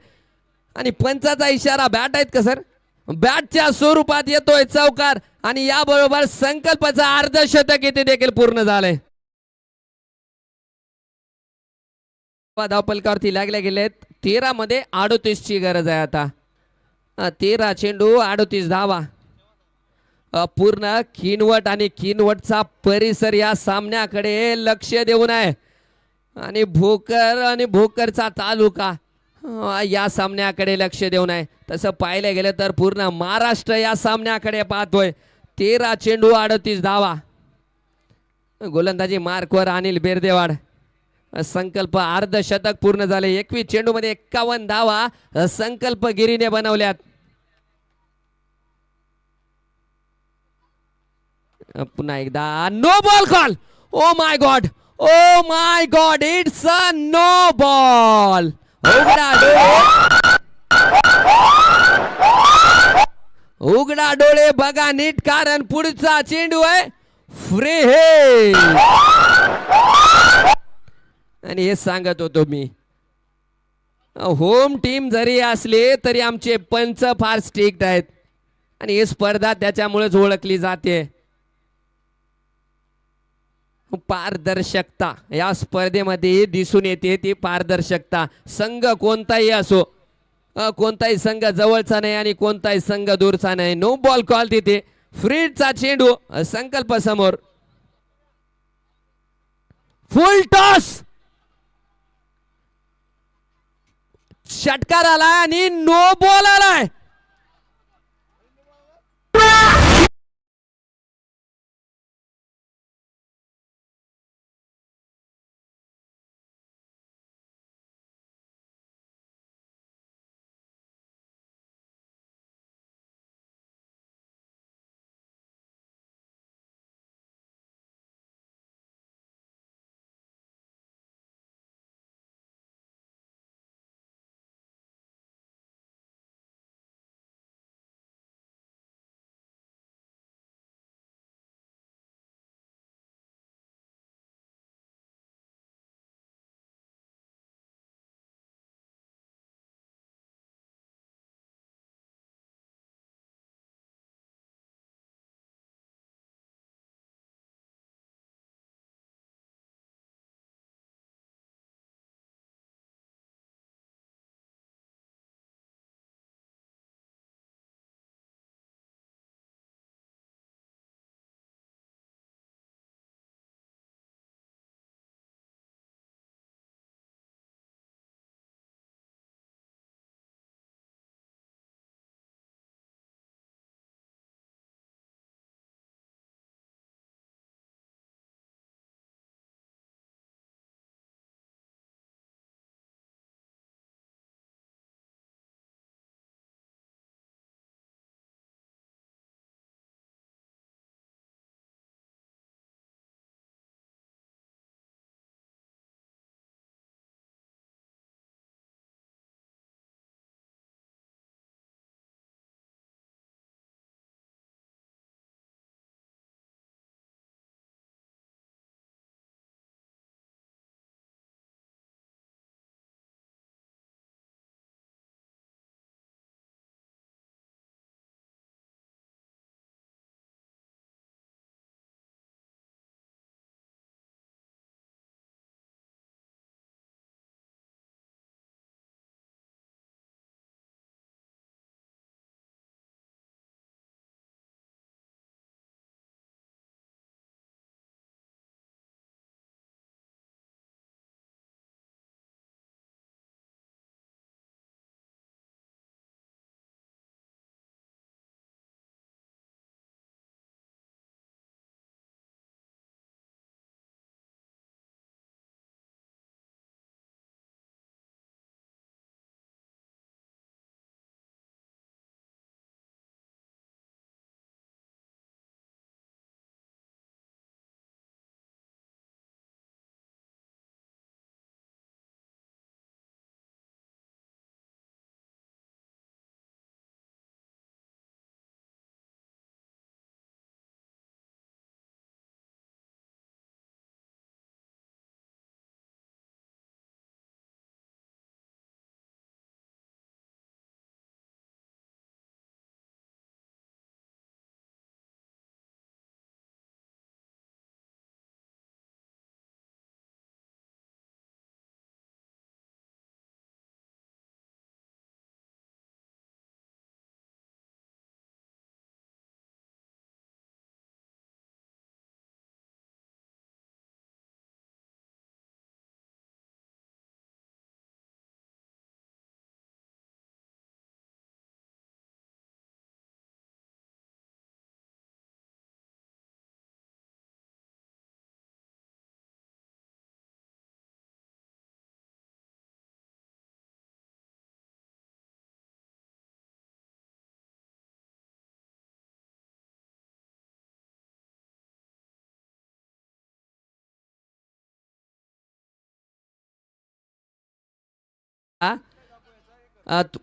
आणि पंचाचा इशारा. बॅट आहेत का सर? बॅटच्या स्वरूपात येतोय चौकार आणि याबरोबर संकल्पाचा अर्धशतक इथे देखील पूर्ण झालंय. धावफलकावरती लागले गेलेत. 13 मध्ये 38 ची गरज आहे आता. 13 चेंडू 38 धावा. पूर्ण किनवट आणि किनवटचा परिसर या सामन्याकडे लक्ष देऊन आहे आणि भोकरचा तालुका या सामन्याकडे लक्ष देऊन आहे. तसं पाहिलं गेलं तर पूर्ण महाराष्ट्र या सामन्याकडे पाहतोय. 13 चेंडू 38 धावा. गोलंदाजी मार्कवर अनिल बेरदेवाड. संकल्प अर्धशतक पूर्ण झाले. 21 चेंडू मध्ये 51 धावा संकल्प गिरीने बनवल्यात. पुन्हा एकदा no ball call. Oh my God, oh my God, it's a no ball. उघडा डोळे बघा नीट कारण पुढचा चेंडू आहे फ्री हे आणि हे सांगत होतो मी होम टीम जरी असले तरी आमचे पंच फार स्ट्रिक्ट आहेत आणि ही स्पर्धा त्याच्यामुळेच ओळखली जाते पारदर्शकता या स्पर्धेमध्ये दिसून येते ती पारदर्शकता संघ कोणताही असो कोणताही संघ जवळचा नाही आणि कोणताही संघ दूरचा नाही नो बॉल कॉल तिथे फ्रीडचा चेंडू संकल्प समोर फुल टॉस षटकार आलाय आणि नो बॉल आलाय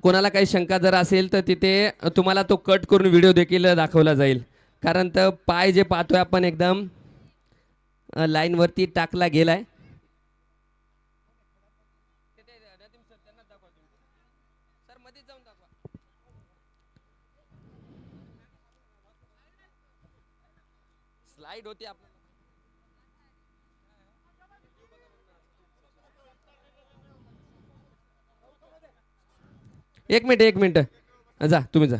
कोणाला काही शंका जर असेल तर तिथे तुम्हाला तो कट करून व्हिडिओ देखील दाखवला जाईल. कारण तर पाय जे पाहतोय आपण एकदम लाईनवरती टाकला गेलाय. स्लाइड होती आपल्याला. एक मिनिट जा तुम्ही जा.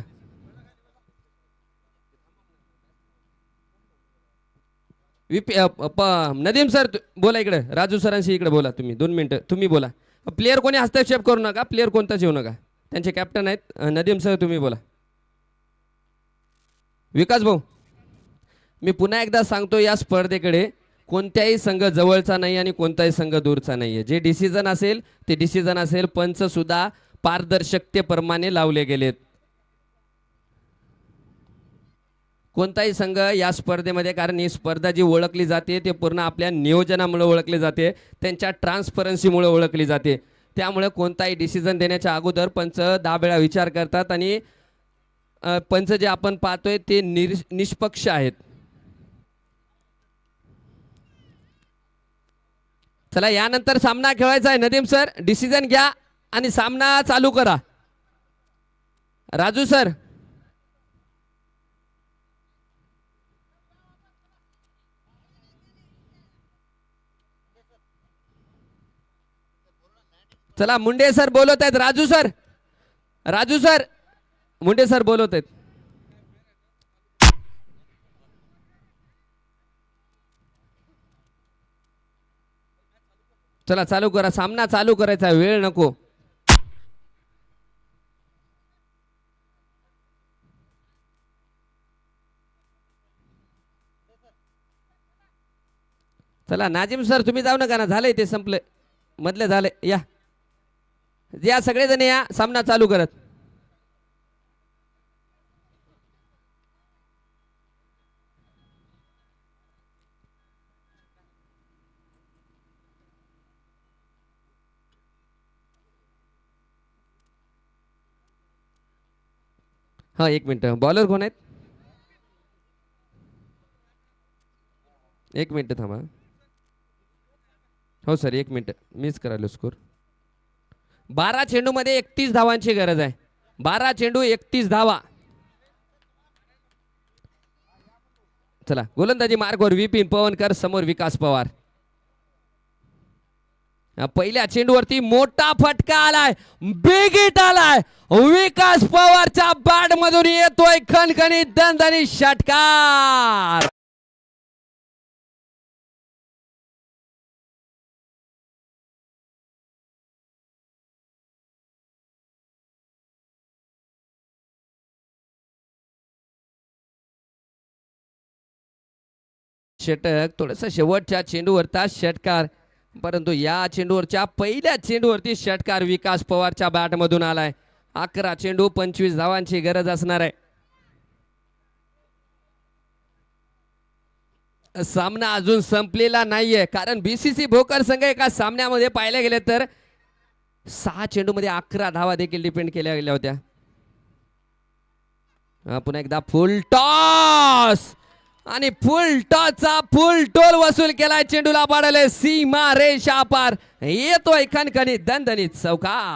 नदीम सर बोला इकडे. राजू सरांशी इकडे बोला तुम्ही 2 मिनिटं तुम्ही बोला. प्लेयर कोणी हस्तक्षेप करू नका. प्लेयर कोणताच येऊ नका. त्यांचे कॅप्टन आहेत. नदीम सर तुम्ही बोला. विकास भाऊ मी पुन्हा एकदा सांगतो या स्पर्धेकडे कोणत्याही संघ जवळचा नाही आणि कोणताही संघ दूरचा नाही आहे. जे डिसिजन असेल ते डिसिजन असेल. पंच सुद्धा पारदर्शकतेप्रमाणे लावले गेलेत. कोणताही संघ या स्पर्धेमध्ये कारण ही स्पर्धा जी ओळखली जाते ते पूर्ण आपल्या नियोजनामुळे ओळखली जाते. त्यांच्या ट्रान्सपरन्सीमुळे ओळखली जाते. त्यामुळे कोणताही डिसिजन देण्याच्या अगोदर पंच 10 वेळा विचार करतात आणि पंच जे आपण पाहतोय ते निष्पक्ष आहेत. चला यानंतर सामना खेळायचा आहे. नदीम सर डिसिजन घ्या आणि सामना चालू करा. राजू सर चला. मुंडे सर बोलत आहेत. राजू सर मुंडे सर बोलत आहेत. चला चालू करा. सामना चालू करायचा. वेळ नको. चला नाजिम सर तुम्ही जाऊ नका ना. झालंय ते संपलंय. मधले झाले. या सगळेजण या. सामना चालू करत. हा 1 मिनिट. बॉलर कोण आहेत? 1 मिनिट थांबा. हो सर 1 मिनिट मीच करायलो स्कोर. 12 चेंडूमध्ये 31 धावांची गरज आहे. 12 चेंडू 31 धावा. चला गोलंदाजी मार्गवर विपिन पवनकर समोर विकास पवार. पहिल्या चेंडूवरती मोठा फटका आलाय. बिग हिट आलाय. विकास पवारच्या बॅट मधून येतोय खणखणीत दणदणीत षटकार. षटक थोडस शेवटच्या चेंडूवरचा षटकार. परंतु या चेंडूवरच्या पहिल्या चेंडूवरती षटकार विकास पवारच्या बॅट मधून आलाय. 11 चेंडू 25 धावांची गरज असणार आहे. सामना अजून संपलेला नाहीये कारण बीसीसी भोकर संघ एका सामन्यामध्ये पाहिले गेले तर 6 चेंडूमध्ये 11 धावा देखील डिपेंड केल्या गेल्या होत्या. पुन्हा एकदा फुल टॉस आणि फुल टॉसचा फुल टोल वसूल केलाय. चेंडूला पाडले सीमा रेषा पार. येतोय खणखणीत दणदणीत चौकार.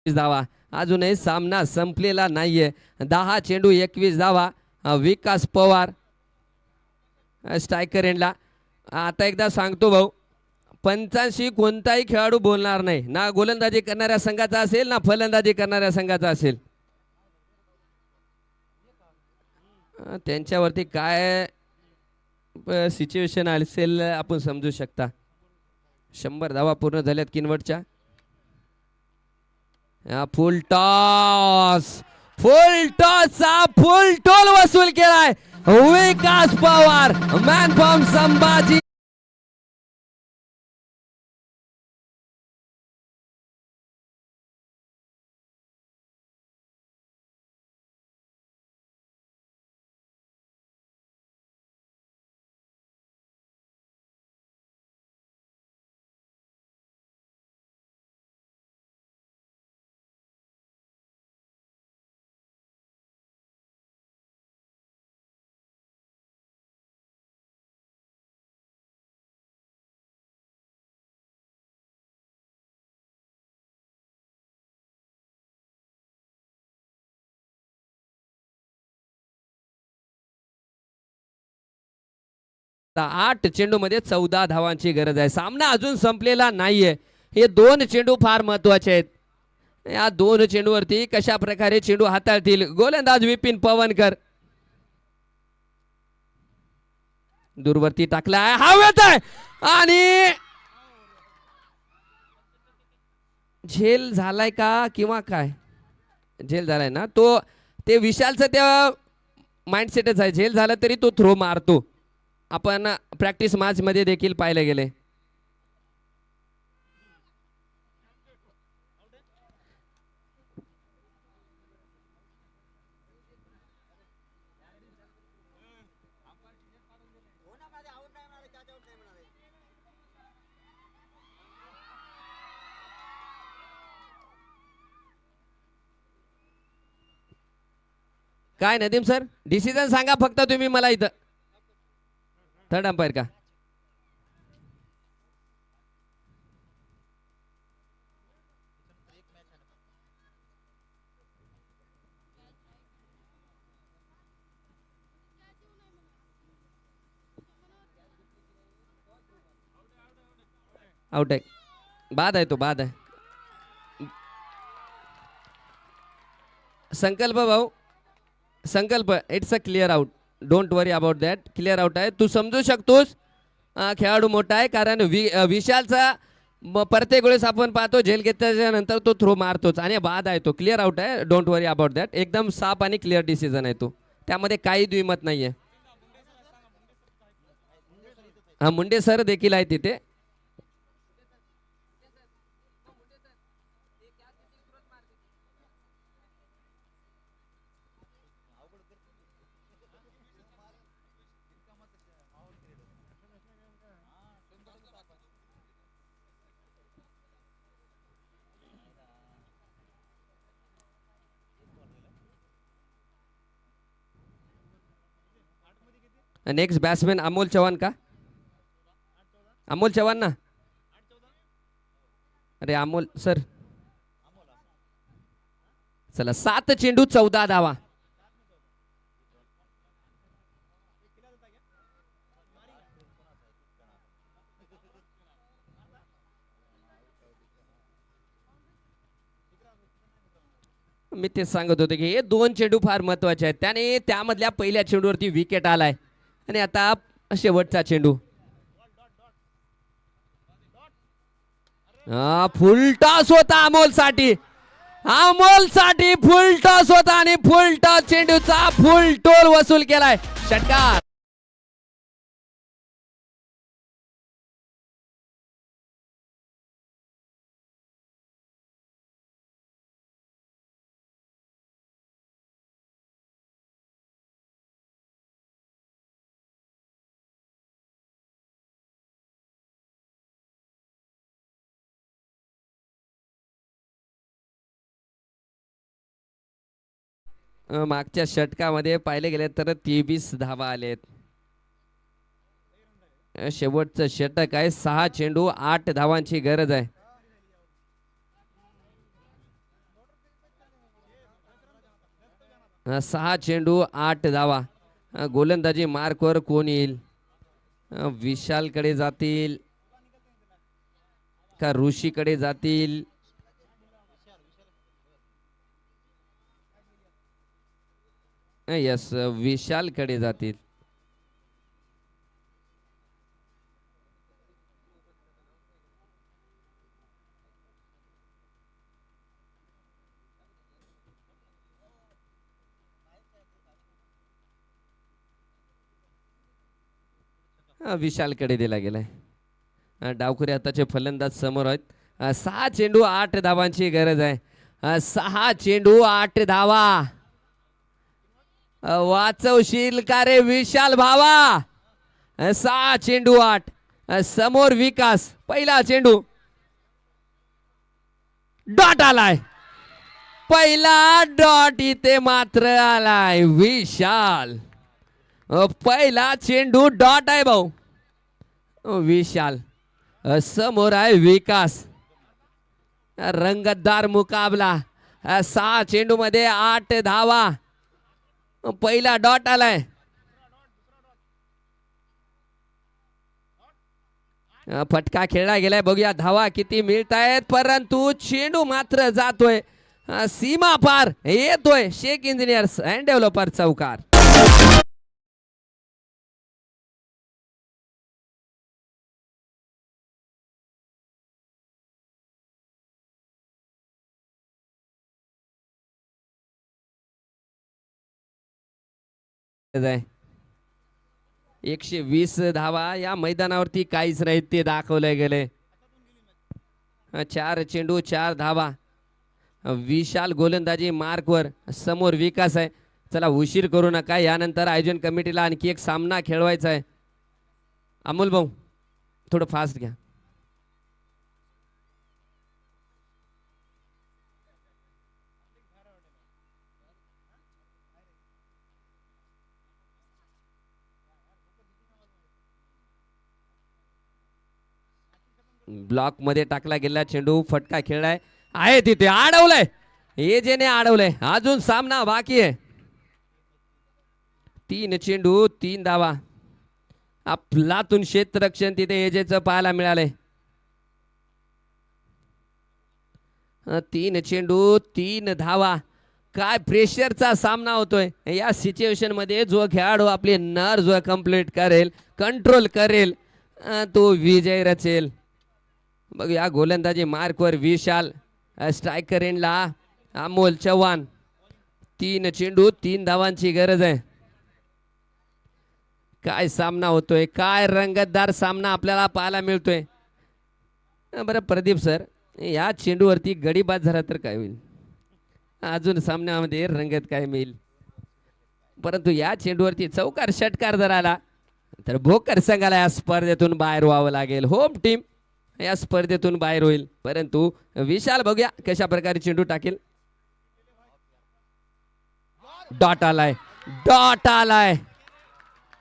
धावा. अजूनही सामना संपलेला नाहीये. 10 चेंडू 21 धावा. विकास पवार स्ट्रायकर एंडला. आता एकदा सांगतो भाऊ पंचांशी कोणताही खेळाडू बोलणार नाही. ना गोलंदाजी करणाऱ्या संघाचा असेल ना फलंदाजी करणाऱ्या संघाचा असेल. त्यांच्यावरती काय सिच्युएशन असेल आपण समजू शकता. 100 धावा पूर्ण झाल्यात किनवटच्या. फुल टॉस फुल टोल वसूल केलाय विकास पवार मॅन फ्रॉम संभाजी. 8 चेंडूमध्ये 14 धावांची गरज आहे. सामना अजून संपलेला नाहीये. हे 2 चेंडू फार महत्वाचे आहेत. या 2 चेंडूवरती कशा प्रकारे चेंडू हाताळतील गोलंदाज विपिन पवनकर. दूरवरती टाकलाय, हवेत आहे आणि झेल झालाय का किंवा काय? झेल झालाय ना. तो ते विशालचं त्या माइंडसेटच आहे. झेल झाला तरी तो थ्रो मारतो. आपण प्रॅक्टिस मॅच मध्ये देखील पाहिले गेले. काय नदीम सर, डिसिजन सांगा फक्त तुम्ही मला इथं. थर्ड अंपायर का? आउट आहे. बाद आहे, तो बाद आहे. संकल्प भाऊ, संकल्प, it's a clear out. Don't worry about that. Clear out आहे. तू समजू शकतोस खेळाडू मोठा आहे. कारण विशालचा प्रत्येक वेळेस आपण पाहतो झेल घेतल्याच्या नंतर तो थ्रो मारतोच आणि बाद आहे. तो क्लिअर आउट आहे. Don't worry about that. एकदम साफ आणि क्लिअर डिसिजन आहे तो. त्यामध्ये काही द्विमत नाहीये. हा, मुंडे सर देखील आहे तिथे. नेक्स्ट बॅट्समॅन अमोल चव्हाण का? अमोल चव्हाण ना. अरे अमोल सर. चला, 7 चेंडू 14 धावा. मी तेच सांगत होतो की हे 2 चेंडू फार महत्वाचे आहेत. त्याने त्यामधल्या पहिल्या चेंडूवरती विकेट आलाय आणि आता शेवटचा चेंडू. फुल टॉस होता अमोल साठी. अमोल साठी फुल टॉस होता आणि फुल टॉस चेंडूचा फुल टोल वसूल केलाय. षटकार. मागच्या षटकामध्ये पाहिले गेले तर 23 धावा आलेत. शेवटचं षटक आहे. 6 चेंडू 8 धावांची गरज आहे. सहा चेंडू 8 धावा. गोलंदाजी मार्कवर कोण येईल? विशालकडे जातील का ऋषीकडे जातील? यस, विशालकडे जातील. विशालकडे दिला गेलाय. डावखुरी आताचे फलंदाज समोर आहेत. 6 चेंडू 8 धावांची गरज आहे. 6 चेंडू 8 धावा. वाचवशील का रे विशाल भावा? 6 चेंडू 8. समोर विकास. पहिला चेंडू डॉट आलाय. पहिला डॉट इथे मात्र आलाय. विशाल पहिला चेंडू डॉट आहे भाऊ. विशाल समोर आहे विकास. रंगतदार मुकाबला. 6 चेंडू मध्ये 8 धावा. पहिला डॉट आलाय. फटका खेळला गेलाय. बघूया धावा किती मिळत आहेत, परंतु चेंडू मात्र जातोय सीमा पार, येतोय शेख इंजिनियर्स अँड डेव्हलपर चौकार. जाय 120 धावा या मैदानावरती काहीच नाही ते दाखवले गेले. 4 चेंडू 4 धावा. विशाल गोलंदाजी मार्कवर, समोर विकास आहे. चला उशीर करू नका, यानंतर आयोजन कमिटीला आणखी एक सामना खेळवायचा आहे. अमोल भाऊ थोडं फास्ट घ्या. ब्लॉक मध्ये टाकला गेला चेंडू, फटका खेळलाय, आहे तिथे अडवलंय, एजेने अडवलंय. अजून सामना बाकी आहे. 3 चेंडू 3 धावा. आपलातून क्षेत्ररक्षण तिथे एजेचं पाहायला मिळालंय. 3 चेंडू 3 धावा. काय प्रेशरचा सामना होतोय या सिच्युएशन मध्ये. जो खेळाडू आपली नर्व जो कंप्लीट करेल, कंट्रोल करेल, तो विजय रचेल. बघूया गोलंदाजी मार्कवर विशाल, स्ट्रायकर एंडला अमोल चव्हाण. 3 चेंडू 3 धावांची गरज आहे. काय सामना होतोय, काय रंगतदार सामना आपल्याला पाहायला मिळतोय. बरं प्रदीप सर, या चेंडूवरती गडी बाद झाला तर काय होईल, अजून सामन्यामध्ये रंगत काय मिळेल. परंतु या चेंडूवरती चौकार षटकार जर आला तर भोकर संघाला या स्पर्धेतून बाहेर व्हावं लागेल. होम टीम या स्पर्धेतून बाहेर होईल. परंतु विशाल बघूया कशा प्रकारे चेंडू टाकेल. डॉट आलाय, डॉट आलाय.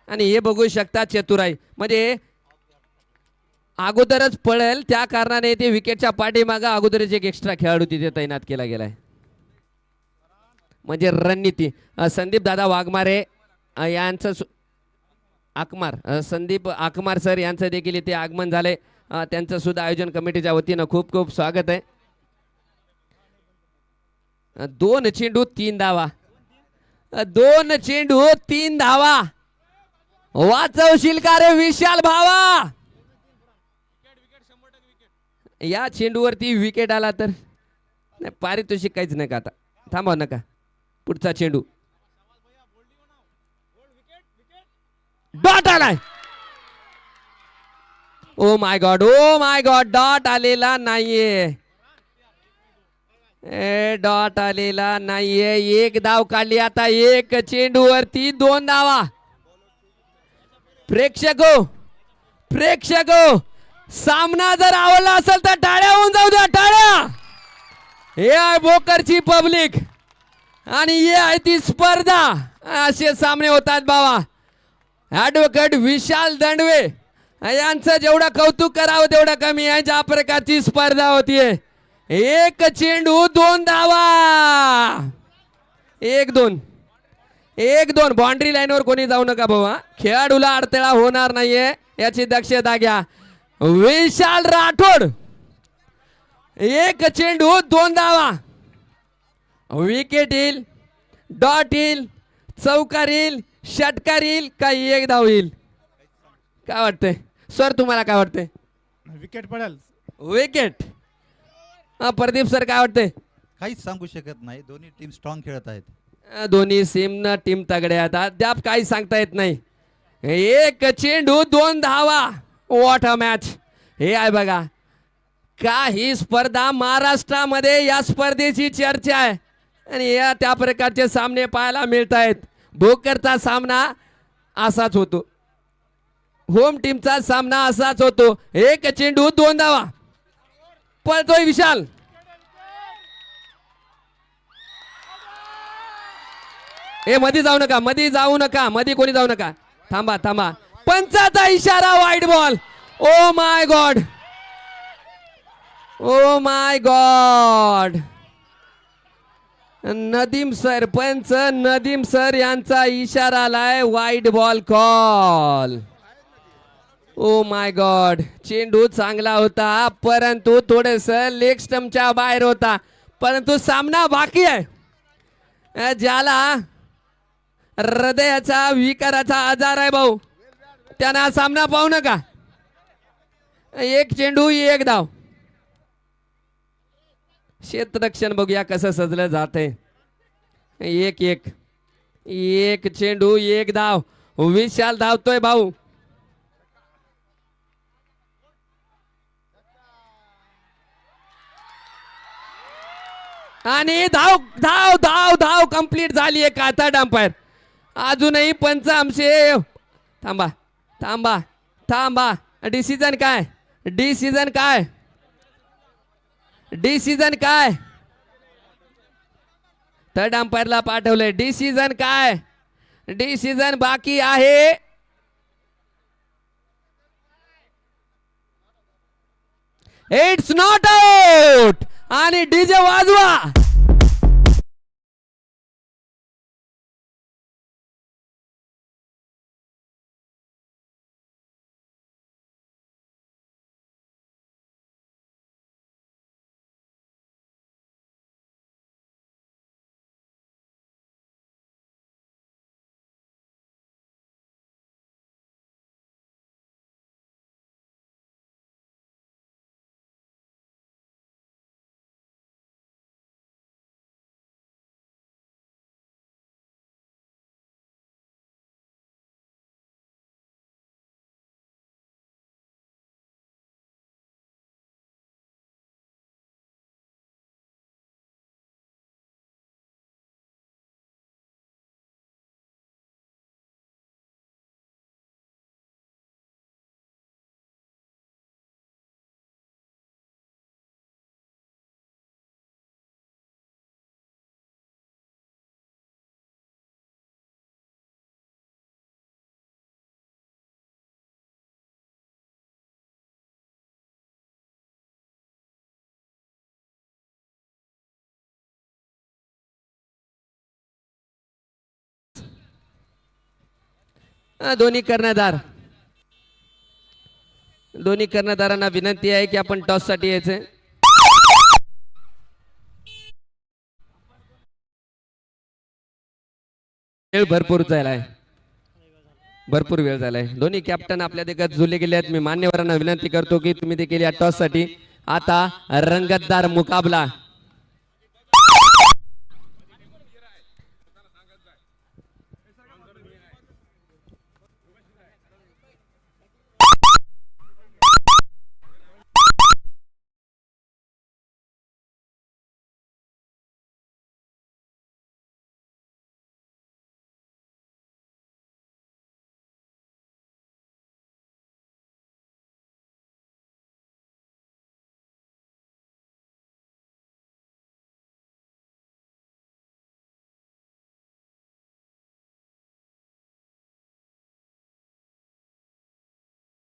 आणि हे बघू शकता चतुराई म्हणजे अगोदरच पळेल, त्या कारणाने ते विकेटच्या पाठीमागे अगोदरच एक एक्स्ट्रा खेळाडू तिथे तैनात केला गेलाय. म्हणजे रणनीती. संदीप दादा वाघमारे यांचं आकमार, संदीप आकमार सर यांचं देखील इथे आगमन झाले. त्यांचं सुद्धा आयोजन कमिटीच्या वतीनं खूप खूप स्वागत आहे. 2 चेंडू 3 धावा. 2 चेंडू 3 धावा. वाचवशील का रे विशाल भावा. या चेंडूवरती विकेट आला तर पारितोषिक काहीच नका. आता थांबा नका. पुढचा चेंडू डॉट आलाय. ओ my God, oh my God, dot आलेला नाहीये. डॉट आलेला नाहीये. 1 धाव काढली. आता 1 चेंडूवरती 2 धावा. प्रेक्षको सामना जर आवडला असेल तर टाळ्या होऊन जाऊ द्या, टाळ्या. हे आहे भोकरची पब्लिक आणि हे आहे ती स्पर्धा. असे सामने होतात बाबा. ऍडव्होकेट विशाल दंडवे यांचं जेवढं कौतुक करावं तेवढं कमी आहे. ज्या प्रकारची स्पर्धा होतीये. 1 चेंडू 2 धावा. 1-2 बाउंड्री लाईनवर कोणी जाऊ नका भाऊ. खेळाडूला अडथळा होणार नाहीये याची दक्षता घ्या. विशाल राठोड 1 चेंडू 2 धावा. विकेट येईल, डॉट येईल, चौकार येईल, षटकार येईल, काही 1 धाव येईल. काय वाटतंय सर, तुम्हाला काय वाटतंय? विकेट पडेल. विकेट. प्रदीप सर काय वाटतंय? काहीच सांगू शकत नाही. दोन्ही टीम स्ट्रॉंग खेळत आहेत. दोन्ही टीम तगडे आहेत. अद्याप काही सांगता येत नाही. 1 चेंडू 2 धावा. What a match. हे आहे बघा. का ही स्पर्धा महाराष्ट्रामध्ये या स्पर्धेची चर्चा आहे आणि या त्या प्रकारचे सामने पाहायला मिळत आहेत. भोकरचा सामना असाच होतो, होम टीमचा सामना असाच होतो. 1 चेंडू 2 धावा. पळतोय विशाल. मध्ये जाऊ नका, मध्ये कोणी जाऊ नका. थांबा. पंचाचा इशारा. Wide ball. O my God. Nadeem sir यांचा इशारा आलाय. Wide ball call. Oh my God, चेंडू चांगला होता परंतु थोडस लेग स्टंपच्या बाहेर होता. परंतु सामना बाकी आहे. ज्याला हृदयाचा विकाराचा आजार आहे भाऊ, त्यानं हा सामना पाहू नका. एक चेंडू एक धाव. क्षेत्ररक्षण बघूया कसं सजलं जात आहे. एक एक एक चेंडू एक धाव. विशाल धावतोय भाऊ. आणि धाव धाव धाव धाव कंप्लीट झाली आहे. काता अंपायर अजूनही पंच आमचे. थांबा थांबा थांबा. डिसिजन काय? डिसिजन काय? डिसिजन काय? थर्ड अंपायरला पाठवलंय. डिसिजन काय? डिसिजन बाकी आहे. It's not out. आणि डीजे वाजवा. दोन्ही कर्णधारांना विनंती आहे की आपण टॉस साठी यायचे. वेळ भरपूर झालाय. भरपूर वेळ झालाय. दोन्ही कॅप्टन आपल्या देखत जुळले गेले आहेत. मी मान्यवरांना विनंती करतो की तुम्ही देखील या टॉस साठी आता रंगतदार मुकाबला